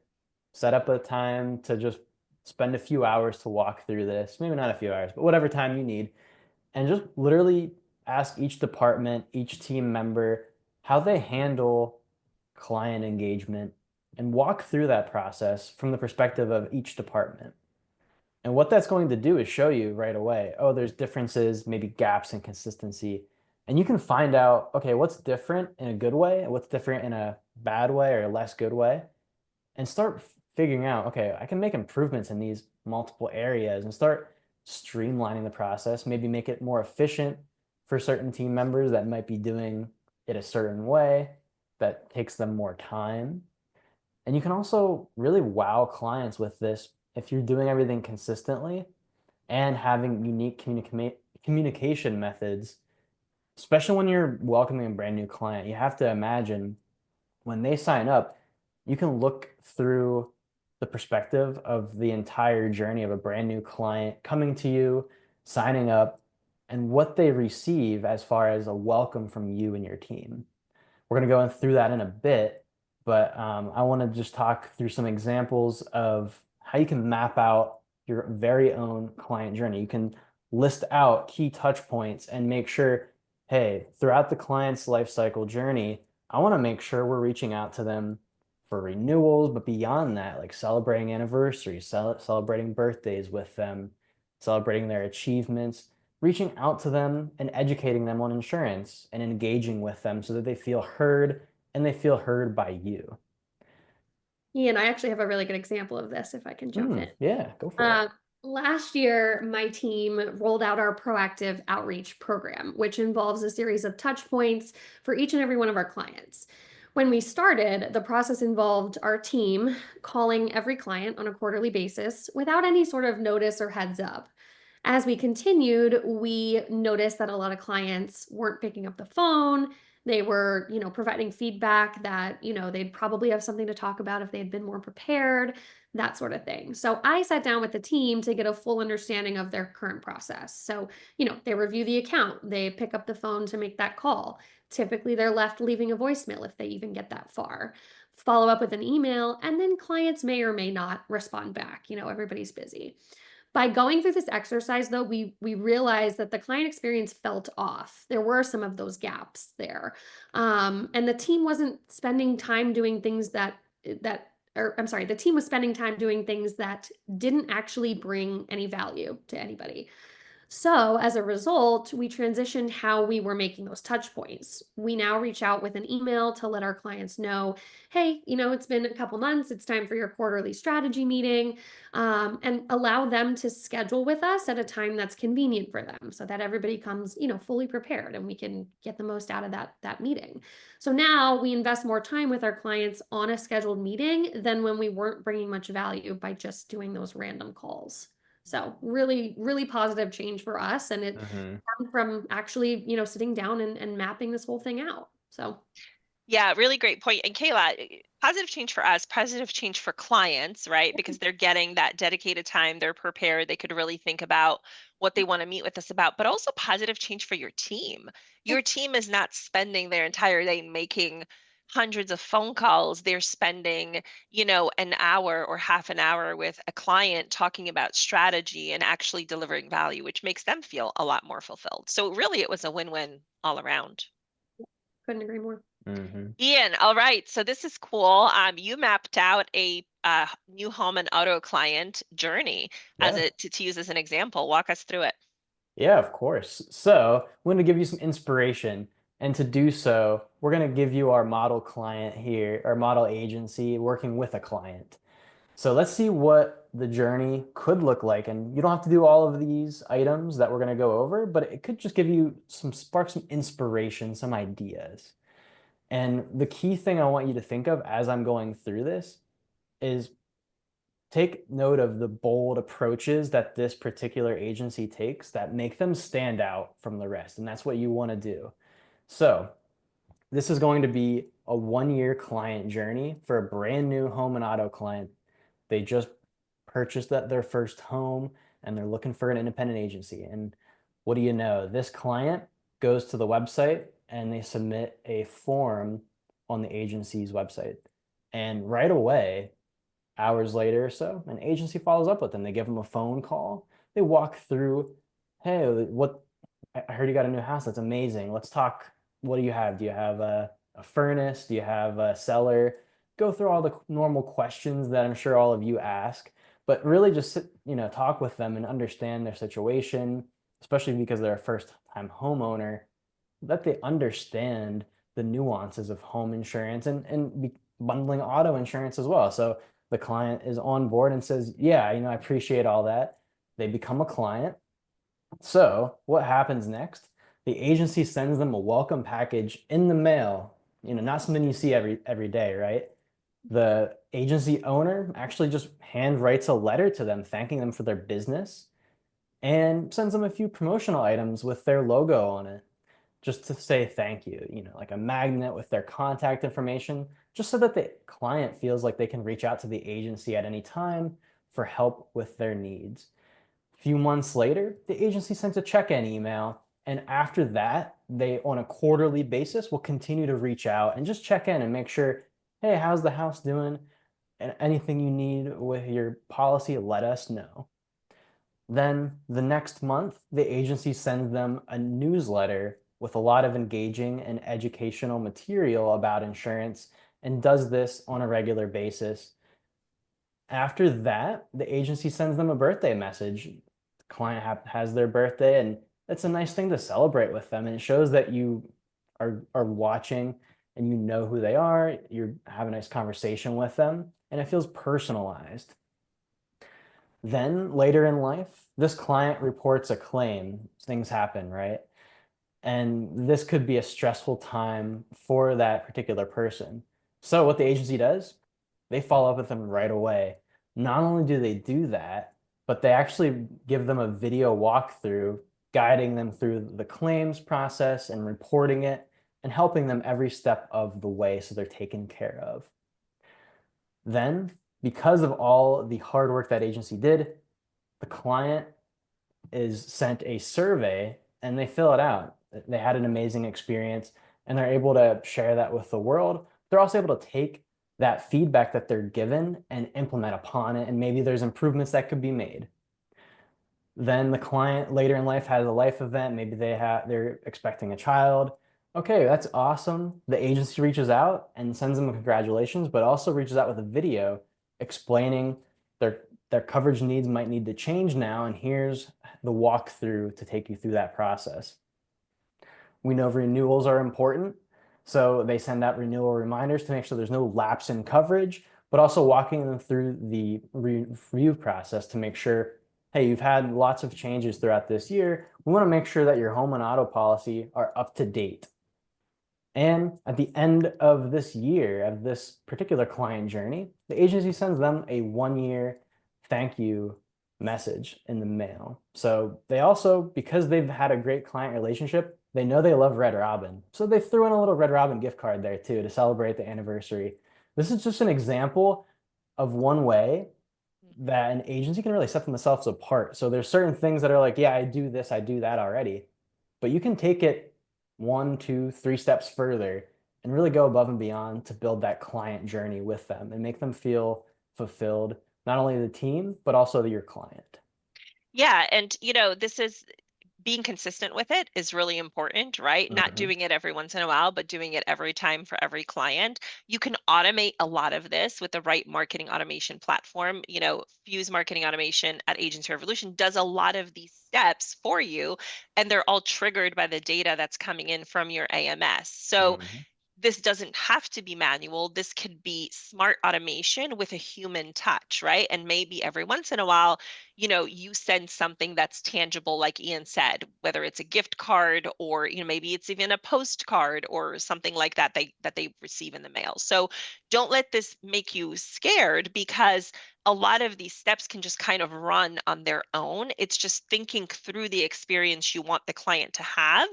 set up a time to just spend a few hours to walk through this. Maybe not a few hours, but whatever time you need. And just literally ask each department, each team member, how they handle client engagement and walk through that process from the perspective of each department. And what that's going to do is show you right away, oh, there's differences, maybe gaps in consistency. And you can find out, okay, what's different in a good way and what's different in a bad way or a less good way, and start figuring out, okay, I can make improvements in these multiple areas and start streamlining the process, maybe make it more efficient for certain team members that might be doing it a certain way that takes them more time. And you can also really wow clients with this if you're doing everything consistently and having unique communication methods, especially when you're welcoming a brand new client. You have to imagine when they sign up, you can look through the perspective of the entire journey of a brand new client coming to you, signing up, and what they receive as far as a welcome from you and your team. We're going to go through that in a bit, but I want to just talk through some examples of how you can map out your very own client journey. You can list out key touch points and make sure, hey, throughout the client's life cycle journey, I want to make sure we're reaching out to them for renewals, but beyond that, like celebrating anniversaries, celebrating birthdays with them, celebrating their achievements, reaching out to them and educating them on insurance and engaging with them so that they feel heard and they feel heard by you. Ian, I actually have a really good example of this if I can jump in. Yeah, go for it. Uh, Last year, my team rolled out our proactive outreach program, which involves a series of touch points for each and every one of our clients. When we started, the process involved our team calling every client on a quarterly basis without any sort of notice or heads up. As we continued, we noticed that a lot of clients weren't picking up the phone. They were, providing feedback that, they'd probably have something to talk about if they had been more prepared, that sort of thing. So I sat down with the team to get a full understanding of their current process. So, they review the account, they pick up the phone to make that call. Typically, they're left leaving a voicemail if they even get that far. Follow up with an email, and then clients may or may not respond back. Everybody's busy. By going through this exercise, though, we realized that the client experience felt off. There were some of those gaps there, and the team wasn't spending time doing things or I'm sorry, the team was spending time doing things that didn't actually bring any value to anybody. So, as a result, we transitioned how we were making those touch points. We now reach out with an email to let our clients know, hey, it's been a couple months, it's time for your quarterly strategy meeting, and allow them to schedule with us at a time that's convenient for them so that everybody comes, fully prepared and we can get the most out of that meeting. So now we invest more time with our clients on a scheduled meeting than when we weren't bringing much value by just doing those random calls. So really, really positive change for us. And it Mhm. come from actually, sitting down and mapping this whole thing out. So Yeah, really great point. And Kayla, positive change for us, positive change for clients, right? Because they're getting that dedicated time, they're prepared, they could really think about what they want to meet with us about, but also positive change for your team. Your team is not spending their entire day making hundreds of phone calls. They're spending, an hour or half an hour with a client talking about strategy and actually delivering value, which makes them feel a lot more fulfilled. So really it was a win-win all around. couldn't agree more. Mhm. Ian, all right. So this is cool. You mapped out a new home and auto client journey as Yeah. to use as an example. Walk us through it. Yeah, of course. So, I'm going to give you some inspiration. And to do so, we're going to give you our model client here, our model agency working with a client. So, let's see what the journey could look like. And you don't have to do all of these items that we're going to go over, but it could just give you spark some inspiration, some ideas. And the key thing I want you to think of as I'm going through this is take note of the bold approaches that this particular agency takes that make them stand out from the rest. And that's what you want to do. So, this is going to be a 1 year client journey for a brand new home and auto client. They just purchased their first home and they're looking for an independent agency. And what do you know? This client goes to the website and they submit a form on the agency's website. And right away, hours later or so, an agency follows up with them. They give them a phone call. They walk through, hey, what I heard you got a new house. That's amazing. Let's talk. What do you have? Do you have a furnace? Do you have a cellar? Go through all the normal questions that I'm sure all of you ask, but really just sit, talk with them and understand their situation, especially because they're a first time homeowner, that they understand the nuances of home insurance and bundling auto insurance as well. So the client is on board and says, yeah, I appreciate all that. They become a client. So what happens next? The agency sends them a welcome package in the mail, not something you see every day, right? The agency owner actually just hand writes a letter to them thanking them for their business and sends them a few promotional items with their logo on it just to say thank you, like a magnet with their contact information, just so that the client feels like they can reach out to the agency at any time for help with their needs. A few months later, the agency sends a check-in email, and after that, they, on a quarterly basis, will continue to reach out and just check in and make sure, hey, how's the house doing? And anything you need with your policy, let us know. Then the next month, the agency sends them a newsletter with a lot of engaging and educational material about insurance and does this on a regular basis. After that, the agency sends them a birthday message. The client has their birthday, and it's a nice thing to celebrate with them. And it shows that you are watching and you know who they are. You have a nice conversation with them, and it feels personalized. Then later in life, this client reports a claim. Things happen, right? And this could be a stressful time for that particular person. So what the agency does, they follow up with them right away. Not only do they do that, but they actually give them a video walkthrough, guiding them through the claims process and reporting it and helping them every step of the way so they're taken care of. Then, because of all the hard work that agency did, the client is sent a survey and they fill it out. They had an amazing experience and they're able to share that with the world. They're also able to take that feedback that they're given and implement upon it. And maybe there's improvements that could be made. Then the client later in life has a life event. Maybe they're expecting a child. Okay, that's awesome. The agency reaches out and sends them a congratulations, but also reaches out with a video explaining their coverage needs might need to change now, and here's the walkthrough to take you through that process. We know renewals are important, so they send out renewal reminders to make sure there's no lapse in coverage, but also walking them through the review process to make sure, hey, you've had lots of changes throughout this year. We want to make sure that your home and auto policy are up to date. And at the end of this year, of this particular client journey, the agency sends them a 1 year thank you message in the mail. So they also, because they've had a great client relationship, they know they love Red Robin. So they threw in a little Red Robin gift card there too to celebrate the anniversary. This is just an example of one way Mhm. that an agency can really set themselves apart. So there's certain things that are like, yeah, I do this, I do that already. But you can take it one, two, three steps further and really go above and beyond to build that client journey with them and make them feel fulfilled, not only the team, but also your client. Yeah, and this is being consistent with it is really important, right? Not Mhm. doing it every once in a while, but doing it every time for every client. You can automate a lot of this with the right marketing automation platform. Fuse Marketing Automation at Agency Revolution does a lot of these steps for you, and they're all triggered by the data that's coming in from your AMS. So Mhm. this doesn't have to be manual. This could be smart automation with a human touch, right? And maybe every once in a while, you send something that's tangible, like Ian said, whether it's a gift card or, maybe it's even a postcard or something like that they receive in the mail. So don't let this make you scared because a lot of these steps can just kind of run on their own. It's just thinking through the experience you want the client to have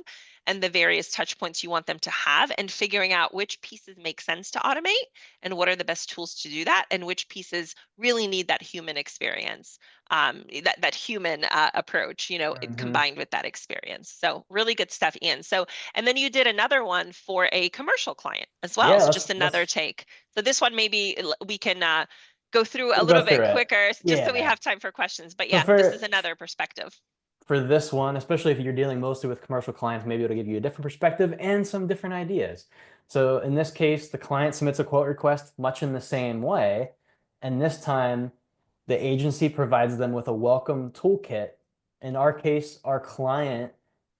and the various touch points you want them to have and figuring out which pieces make sense to automate and what are the best tools to do that and which pieces really need that human experience, that human approach, Mhm. combined with that experience. So really good stuff, Ian. So and then you did another one for a commercial client as well, Yeah, so let's just another let's take. So this one maybe we can go through a we'll go little through bit it. quicker just so we Yeah. have time for questions, but So yeah, this is another perspective. for this one, especially if you're dealing mostly with commercial clients, maybe it'll give you a different perspective and some different ideas. So in this case, the client submits a quote request much in the same way. And this time, the agency provides them with a welcome toolkit. In our case, our client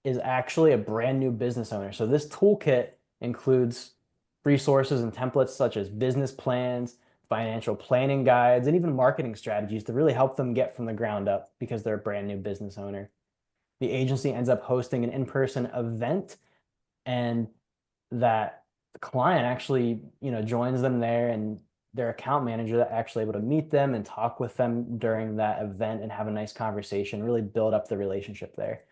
is actually a brand new business owner. So this toolkit includes resources and templates such as business plans, financial planning guides, and even marketing strategies to really help them get from the ground up because they're a brand new business owner. The agency ends up hosting an in-person event, and that the client actually, joins them there, and their account manager that actually able to meet them and talk with them during that event and have a nice conversation, really build up the relationship there.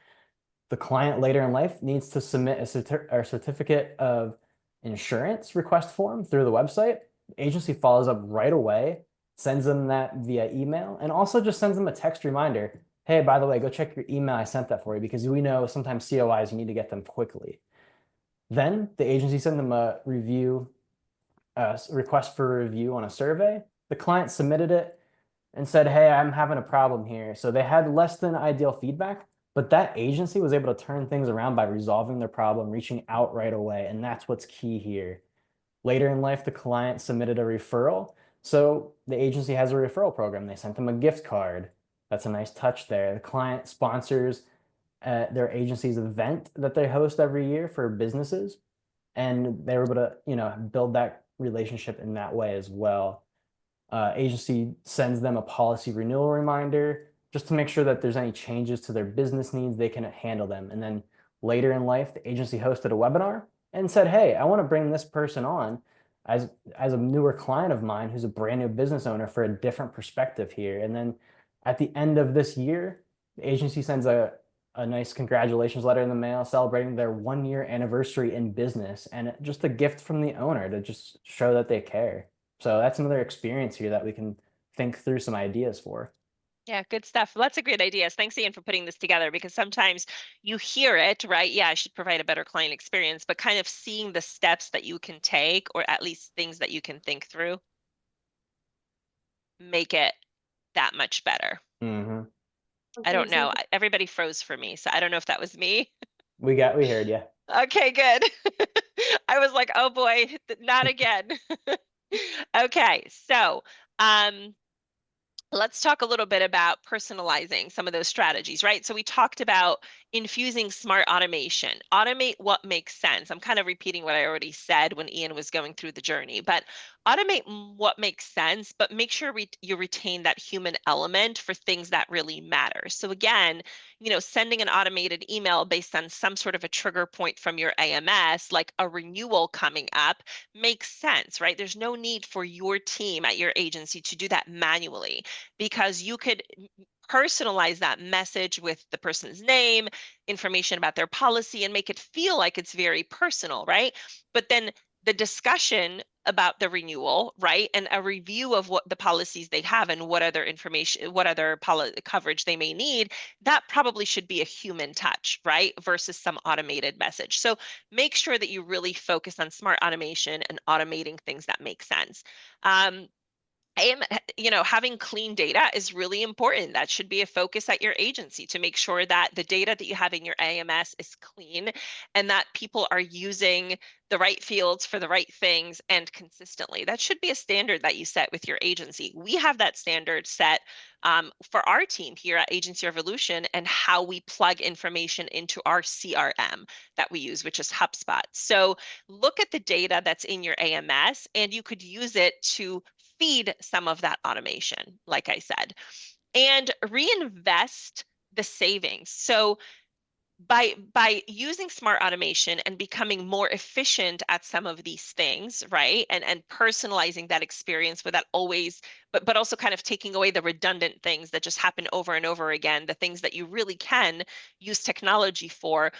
The client later in life needs to submit a certificate of insurance request form through the website. The agency follows up right away, sends them that via email, and also just sends them a text reminder. Hey, by the way, go check your email. I sent that for you because we know sometimes COIs, you need to get them quickly. Then the agency sent them a review, request for review on a survey. The client submitted it and said, hey, I'm having a problem here. So they had less than ideal feedback, but that agency was able to turn things around by resolving their problem, reaching out right away. And that's what's key here. Later in life, the client submitted a referral. So the agency has a referral program. They sent them a gift card. That's a nice touch there. The client sponsors their agency's event that they host every year for businesses. And they were able to, build that relationship in that way as well. Agency sends them a policy renewal reminder just to make sure that there's any changes to their business needs, they can handle them. And then later in life, the agency hosted a webinar and said, hey, I want to bring this person on as a newer client of mine who's a brand new business owner for a different perspective here. And then at the end of this year, the agency sends a nice congratulations letter in the mail celebrating their 1 year anniversary in business and just a gift from the owner to just show that they care. So that's another experience here that we can think through some ideas for. Yeah, good stuff. Lots of great ideas. Thanks, Ian, for putting this together because sometimes you hear it, right? Yeah, I should provide a better client experience, but kind of seeing the steps that you can take, or at least things that you can think through, make it that much better. Hmm. I Okay, don't so know. Everybody froze for me, so I don't know if that was me. We heard you. Okay, good. I was like, oh boy, not again. Okay, so um, let's talk a little bit about personalizing some of those strategies, right? So we talked about infusing smart automation. Automate what makes sense. I'm kind of repeating what I already said when Ian was going through the journey, but automate what makes sense, but make sure you retain that human element for things that really matter. So again, sending an automated email based on some sort of a trigger point from your AMS, like a renewal coming up, makes sense, right? There's no need for your team at your agency to do that manually because you could personalize that message with the person's name, information about their policy, and make it feel like it's very personal, right? But then the discussion about the renewal, right? And a review of what the policies they have and what other information, what other coverage they may need, that probably should be a human touch, right? Versus some automated message. So make sure that you really focus on smart automation and automating things that make sense. Having clean data is really important. That should be a focus at your agency, to make sure that the data that you have in your AMS is clean and that people are using the right fields for the right things and consistently. That should be a standard that you set with your agency. We have that standard set for our team here at Agency Revolution, and how we plug information into our CRM that we use, which is HubSpot. So look at the data that's in your AMS, and you could use it to feed some of that automation, like I said, and reinvest the savings. So by using smart automation and becoming more efficient at some of these things, right? And personalizing that experience without always, but also kind of taking away the redundant things that just happen over and over again, the things that you really can use technology for.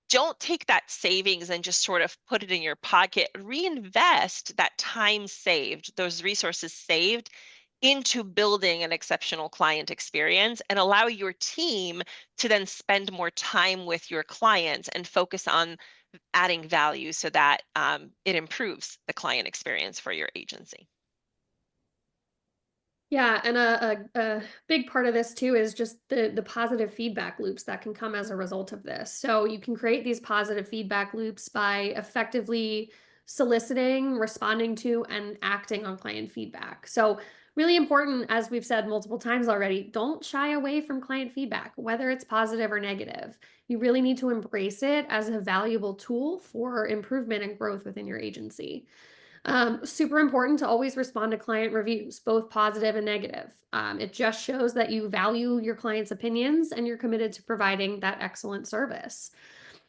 Don't take that savings and just sort of put it in your pocket. Reinvest that time saved, those resources saved, into building an exceptional client experience, and allow your team to then spend more time with your clients and focus on adding value so that it improves the client experience for your agency. Yeah, and a big part of this too is just the positive feedback loops that can come as a result of this. So you can create these positive feedback loops by effectively soliciting, responding to, and acting on client feedback. So really important, as we've said multiple times already, don't shy away from client feedback, whether it's positive or negative. You really need to embrace it as a valuable tool for improvement and growth within your agency. Super important to always respond to client reviews, both positive and negative. It just shows that you value your client's opinions and you're committed to providing that excellent service.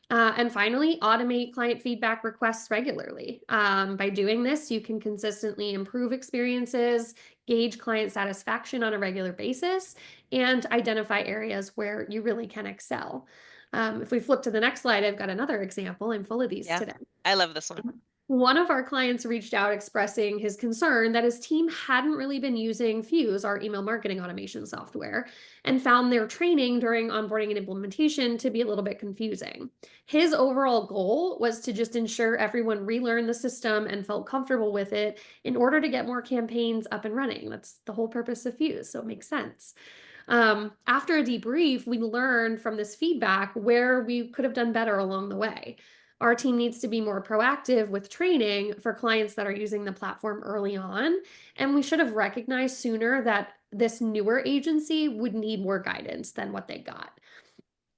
And finally, automate client feedback requests regularly. By doing this, you can consistently improve experiences, gauge client satisfaction on a regular basis, and identify areas where you really can excel. If we flip to the next slide, I've got another example. I'm full of these Yeah, today. I love this one. One of our clients reached out expressing his concern that his team hadn't really been using Fuse, our email marketing automation software, and found their training during onboarding and implementation to be a little bit confusing. His overall goal was to just ensure everyone relearned the system and felt comfortable with it in order to get more campaigns up and running. That's the whole purpose of Fuse, so it makes sense. After a debrief, we learned from this feedback where we could have done better along the way. Our team needs to be more proactive with training for clients that are using the platform early on. And we should have recognized sooner that this newer agency would need more guidance than what they got.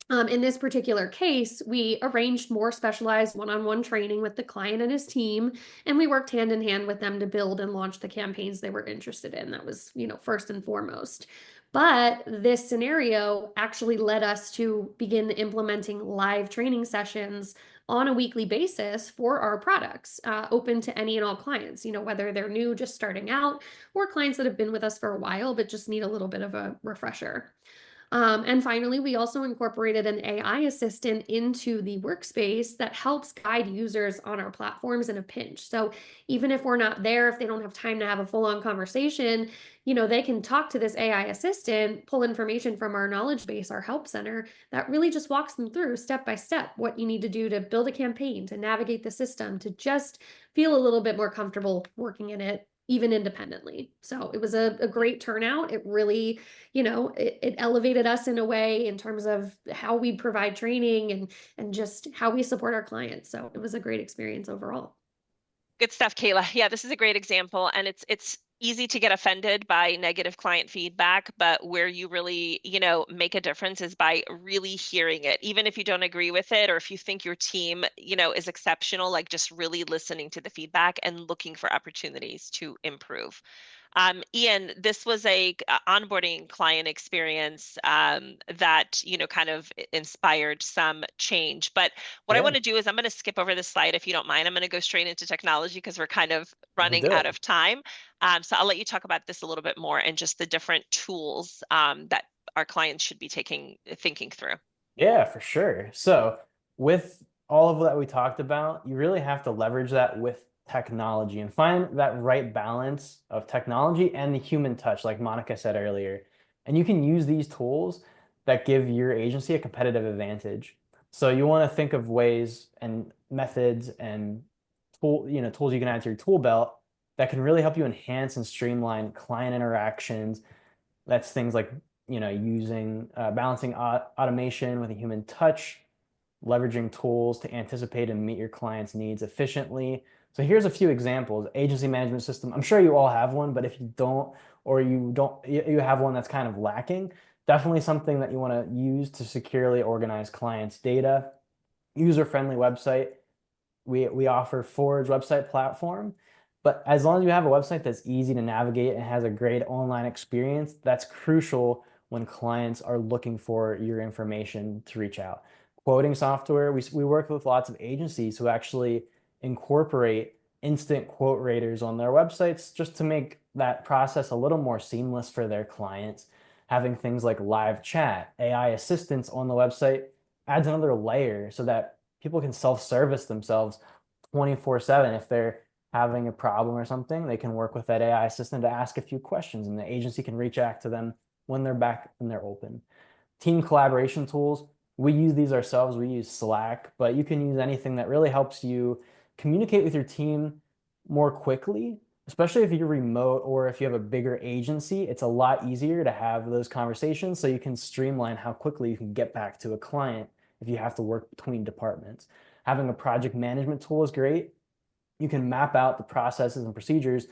In this particular case, we arranged more specialized one-on-one training with the client and his team, and we worked hand in hand with them to build and launch the campaigns they were interested in. That was, first and foremost. But this scenario actually led us to begin implementing live training sessions on a weekly basis for our products, open to any and all clients, whether they're new, just starting out, or clients that have been with us for a while, but just need a little bit of a refresher. And finally, we also incorporated an AI assistant into the workspace that helps guide users on our platforms in a pinch. So even if we're not there, if they don't have time to have a full-on conversation, they can talk to this AI assistant, pull information from our knowledge base, our help center, that really just walks them through step by step what you need to do to build a campaign, to navigate the system, to just feel a little bit more comfortable working in it, even independently. So it was a great turnout. It really, it elevated us in a way in terms of how we provide training and just how we support our clients. So it was a great experience overall. Good stuff, Kayla. Yeah, this is a great example, and it's easy to get offended by negative client feedback, but where you really, make a difference is by really hearing it. Even if you don't agree with it, or if you think your team, is exceptional, like just really listening to the feedback and looking for opportunities to improve. Ian, this was a onboarding client experience that kind of inspired some change. But what I Yeah, want to do is I'm going to skip over this slide if you don't mind. I'm going to go straight into technology because we're kind of we'll running do out it. of time. So I'll let you talk about this a little bit more and just the different tools that our clients should be thinking through? Yeah, for sure. So, with all of that we talked about, you really have to leverage that with technology and find that right balance of technology and the human touch, like Monica said earlier. And you can use these tools that give your agency a competitive advantage. So, you want to think of ways and methods and tools you can add to your tool belt that can really help you enhance and streamline client interactions. That's things like, using balancing automation with a human touch, leveraging tools to anticipate and meet your clients' needs efficiently. So here's a few examples. Agency management system. I'm sure you all have one, but if you don't, or you have one that's kind of lacking, definitely something that you want to use to securely organize clients' data. User-friendly website. We offer Forge website platform, but as long as you have a website that's easy to navigate and has a great online experience, that's crucial when clients are looking for your information to reach out. Quoting software, we work with lots of agencies who actually incorporate instant quote raters on their websites just to make that process a little more seamless for their clients. Having things like live chat, AI assistance on the website adds another layer so that people can self-service themselves 24/7. If they're having a problem or something, they can work with that AI assistant to ask a few questions, and the agency can reach out to them when they're back and they're open. Team collaboration tools, we use these ourselves. We use Slack, but you can use anything that really helps you communicate with your team more quickly, especially if you're remote or if you have a bigger agency. It's a lot easier to have those conversations so you can streamline how quickly you can get back to a client if you have to work between departments. Having a project management tool is great. You can map out the processes and procedures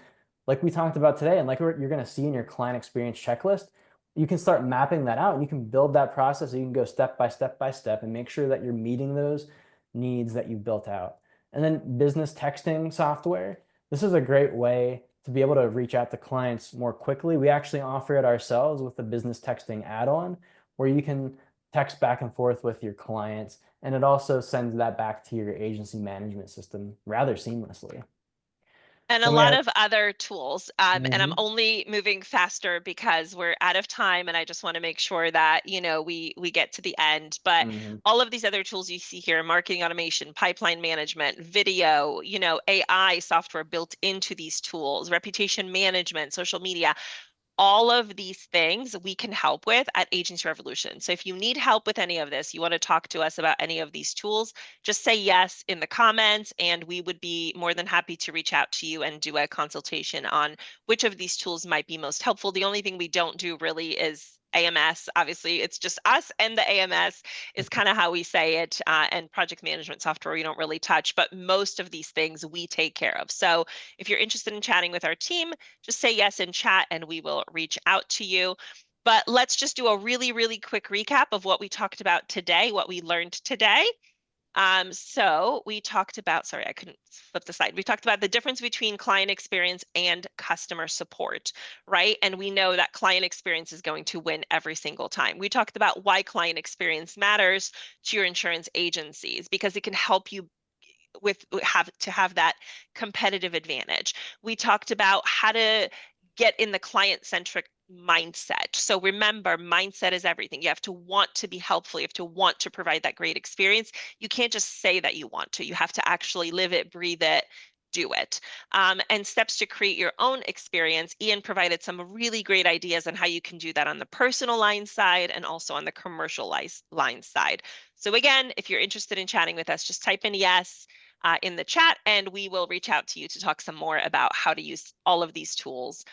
like we talked about today, and like you're going to see in your client experience checklist. You can start mapping that out and you can build that process. So you can go step by step by step and make sure that you're meeting those needs that you've built out. And then business texting software. This is a great way to be able to reach out to clients more quickly. We actually offer it ourselves with the business texting add-on where you can text back and forth with your clients, and it also sends that back to your agency management system rather seamlessly. And a Then we lot have, of other tools. And I'm Mhm. only moving faster because we're out of time, and I just want to make sure that, we get to the end. But Mhm. all of these other tools you see here, marketing automation, pipeline management, video, AI software built into these tools, reputation management, social media, all of these things we can help with at Agency Revolution. So if you need help with any of this, you want to talk to us about any of these tools, just say yes in the comments, and we would be more than happy to reach out to you and do a consultation on which of these tools might be most helpful. The only thing we don't do really is AMS. Obviously, it's just us and the AMS is kind of how we say it. And project management software, we don't really touch, but most of these things we take care of. So if you're interested in chatting with our team, just say yes in chat and we will reach out to you. But let's just do a really, really quick recap of what we talked about today, what we learned today. So we talked about, sorry, I couldn't flip the slide. We talked about the difference between client experience and customer support, right? And we know that client experience is going to win every single time. We talked about why client experience matters to your insurance agencies because it can help you have that competitive advantage. We talked about how to get in the client centric mindset. So remember, mindset is everything. You have to want to be helpful. You have to want to provide that great experience. You can't just say that you want to. You have to actually live it, breathe it, do it. And steps to create your own experience. Ian provided some really great ideas on how you can do that on the personal line side and also on the commercial line side. So again, if you're interested in chatting with us, just type in yes in the chat, and we will reach out to you to talk some more about how to use all of these tools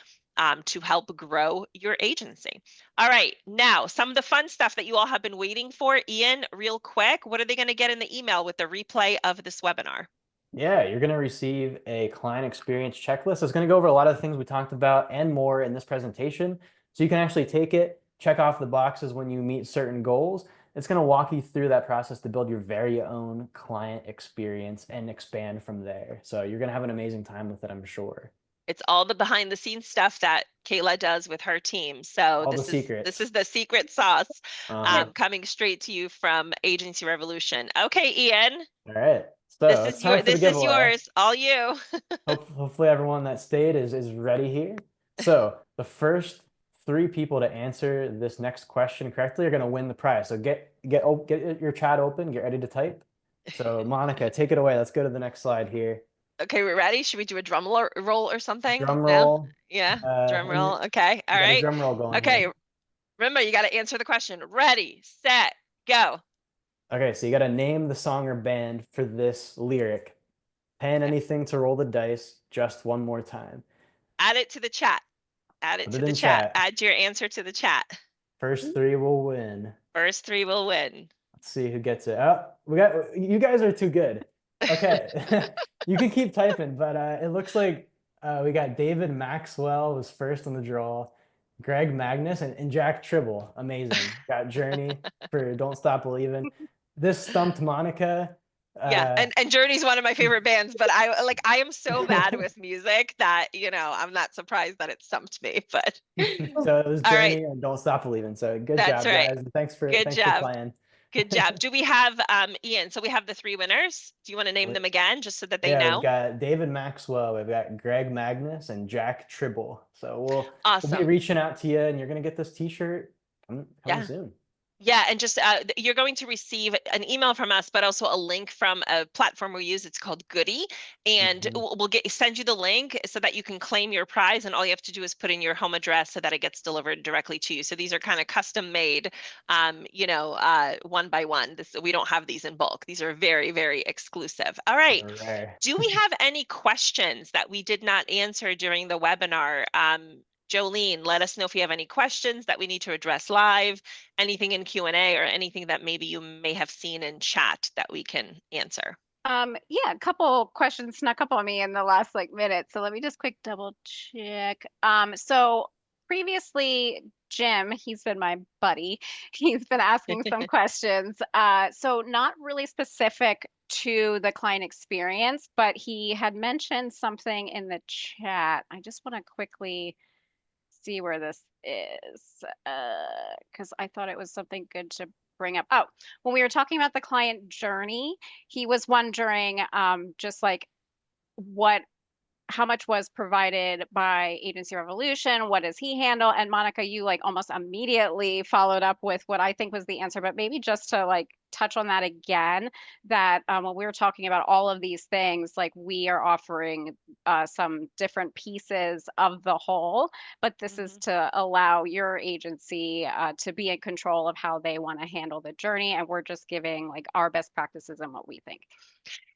to help grow your agency. All right, now some of the fun stuff that you all have been waiting for. Ian, real quick, what are they going to get in the email with the replay of this webinar? Yeah, you're going to receive a client experience checklist. It's going to go over a lot of the things we talked about and more in this presentation. So you can actually take it, check off the boxes when you meet certain goals. It's going to walk you through that process to build your very own client experience and expand from there. So you're going to have an amazing time with it, I'm sure. It's all the behind the scenes stuff that Kayla does with her team. So All the this secrets. is the secret sauce Uh-huh. coming straight to you from Agency Revolution. Okay, Ian, All right. So it's time for the this is giveaway. yours, all you. Hopefully everyone that stayed is ready here. So the first 3 people to answer this next question correctly are going to win the prize. So get your chat open, get ready to type. So Monica, take it away. Let's go to the next slide here. Okay, we're ready. Should we do a roll or something? Drum No? roll. Yeah, drum And roll. Okay, all you got a right. drum roll going Okay, here. remember, you got to answer the question. Ready, set, go. Okay, so you got to name the song or band for this lyric. Pan Okay. anything to roll the dice just one more time. Add it to the chat. Add it Put to it the in chat. chat. Add your answer to the chat. First 3 will win. First 3 will win. Let's see who gets it. Oh, you guys are too good. Okay. You can keep typing, but it looks like we got David Maxwell was first on the draw, Greg Magnus and Jack Tribble. Amazing. Got Journey for Don't Stop Believing. This stumped Monica. Yeah, Uh, and Journey's one of my favorite bands, but I am so bad with music that, I'm not surprised that it stumped me, but so it was all right, Journey and Don't Stop Believing. So good that's job, right. guys. Thanks for Good thanks for job. playing. Good job. Do we have Ian? So we have the 3 winners. Do you want to name them again just so that they Yeah, we've know? got David Maxwell, we've got Greg Magnus, and Jack Tribble. So we'll be Awesome. reaching out to you, and you're gonna get this T-shirt coming Yeah. soon. Yeah, and just you're going to receive an email from us, but also a link from a platform we use. It's called Goody, and Mhm. we'll send you the link so that you can claim your prize. And all you have to do is put in your home address so that it gets delivered directly to you. So these are kind of custom made, one by one. We don't have these in bulk. These are very, very exclusive. All right. Rare. Do we have any questions that we did not answer during the webinar? Jolene, let us know if you have any questions that we need to address live, anything in Q&A, or anything that maybe you may have seen in chat that we can answer. Yeah, a couple questions snuck up on me in the last minute. So let me just quick double check. So previously, Jim, he's been my buddy. He's been asking some questions. So not really specific to the client experience, but he had mentioned something in the chat. I just want to quickly see where this is, because I thought it was something good to bring up. Oh, when we were talking about the client journey, he was wondering just what how much was provided by Agency Revolution? What does he handle? And Monica, you almost immediately followed up with what I think was the answer, but maybe just to touch on that again, that when we were talking about all of these things, we are offering some different pieces of the whole, but this is to allow your agency to be in control of how they want to handle the journey. And we're just giving our best practices and what we think.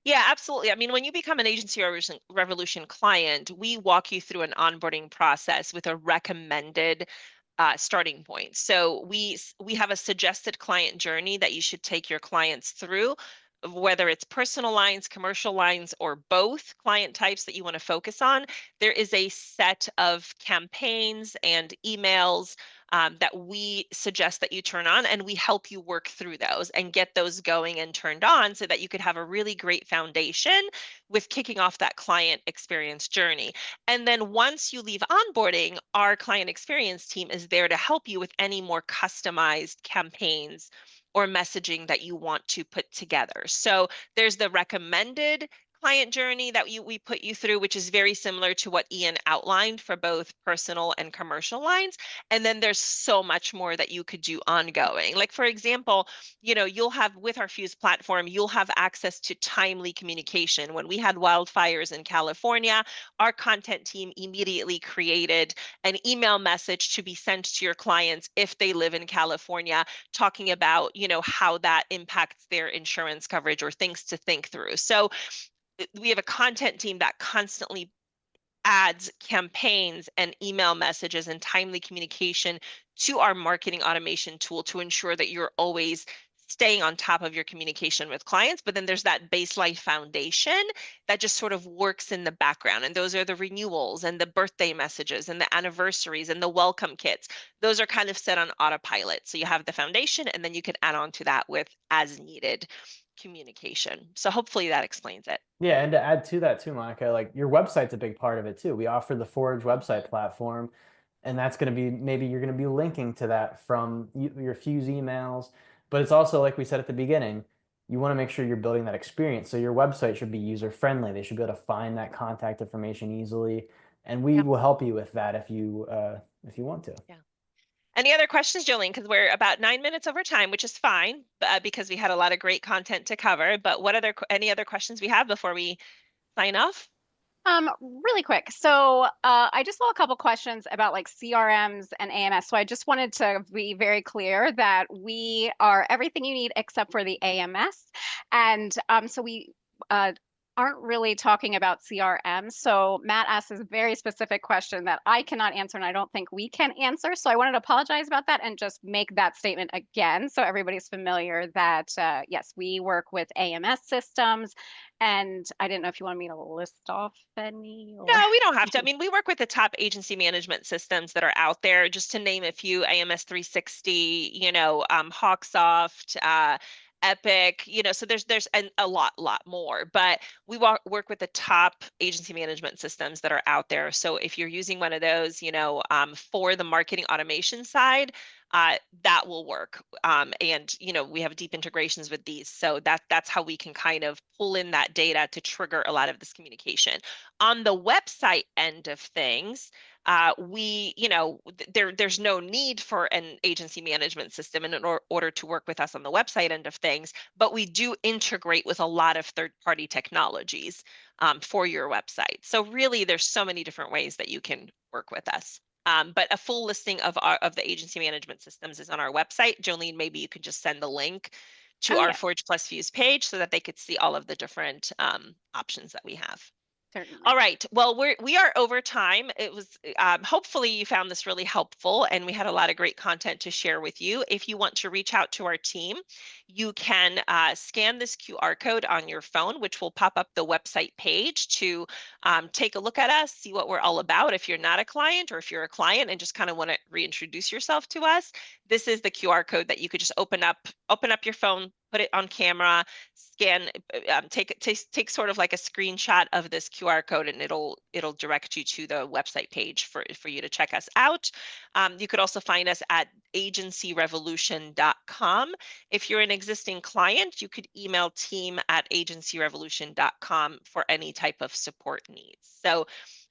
Yeah, absolutely. I mean, when you become an Agency Revolution client, we walk you through an onboarding process with a recommended starting point. So we have a suggested client journey that you should take your clients through, whether it's personal lines, commercial lines, or both client types that you want to focus on. There is a set of campaigns and emails that we suggest that you turn on, and we help you work through those and get those going and turned on so that you could have a really great foundation with kicking off that client experience journey. And then once you leave onboarding, our client experience team is there to help you with any more customized campaigns or messaging that you want to put together. So there's the recommended client journey that we put you through, which is very similar to what Ian outlined for both personal and commercial lines. And then there's so much more that you could do ongoing. Like, for example, you'll have, with our Fuse platform, you'll have access to timely communication. When we had wildfires in California, our content team immediately created an email message to be sent to your clients if they live in California, talking about, how that impacts their insurance coverage or things to think through. So we have a content team that constantly adds campaigns and email messages and timely communication to our marketing automation tool to ensure that you're always staying on top of your communication with clients. But then there's that baseline foundation that just sort of works in the background. And those are the renewals and the birthday messages and the anniversaries and the welcome kits. Those are kind of set on autopilot. So you have the foundation, and then you can add on to that with as needed communication. So hopefully that explains it. Yeah, and to add to that too, Monica, your website's a big part of it too. We offer the Forge website platform, and that's going to be, maybe you're going to be linking to that from your Fuse emails. But it's also, like we said at the beginning, you want to make sure you're building that experience. So your website should be user friendly. They should be able to find that contact information easily, and we Yep. will help you with that if you want to. Yeah. Any other questions, Jolene? Because we're about 9 minutes over time, which is fine, because we had a lot of great content to cover. But any other questions we have before we sign off? Really quick. So I just saw a couple questions about like CRMs and AMS. So I just wanted to be very clear that we are everything you need except for the AMS. And so we aren't really talking about CRM. So Matt asked this very specific question that I cannot answer and I don't think we can answer. So I wanted to apologize about that and just make that statement again so everybody's familiar that yes, we work with AMS systems. And I didn't know if you wanted me to list off any or No, we don't have to. I mean, we work with the top agency management systems that are out there. Just to name a few: AMS 360, Hawksoft, Epic. So there's a lot more. But we work with the top agency management systems that are out there. So if you're using one of those, for the marketing automation side, that will work. And we have deep integrations with these, so that's how we can kind of pull in that data to trigger a lot of this communication. On the website end of things, there's no need for an agency management system in order to work with us on the website end of things, but we do integrate with a lot of third-party technologies for your website. So really, there's so many different ways that you can work with us. But a full listing of the agency management systems is on our website. Jolene, maybe you could just send the link to our yeah, Forge Plus Fuse page so that they could see all of the different options that we have. certainly. All right. Well, we are over time. It was hopefully you found this really helpful, and we had a lot of great content to share with you. If you want to reach out to our team, you can scan this QR code on your phone, which will pop up the website page to take a look at us, see what we're all about. If you're not a client, or if you're a client and just kind of want to reintroduce yourself to us, this is the QR code that you could just open up your phone, put it on camera, scan, take sort of like a screenshot of this QR code, and it'll direct you to the website page for you to check us out. You could also find us at agencyrevolution.com. If you're an existing client, you could email team@agencyrevolution.com for any type of support needs. So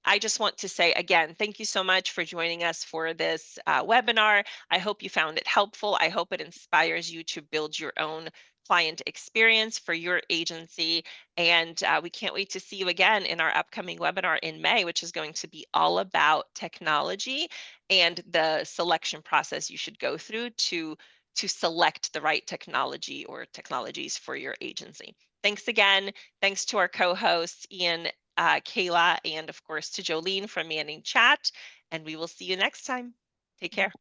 I just want to say again, thank you so much for joining us for this webinar. I hope you found it helpful. I hope it inspires you to build your own client experience for your agency. And we can't wait to see you again in our upcoming webinar in May, which is going to be all about technology and the selection process you should go through to select the right technology or technologies for your agency. Thanks again. Thanks to our co-hosts, Ian, Kayla, and of course to Jolene for manning chat. And we will see you next time. Take care.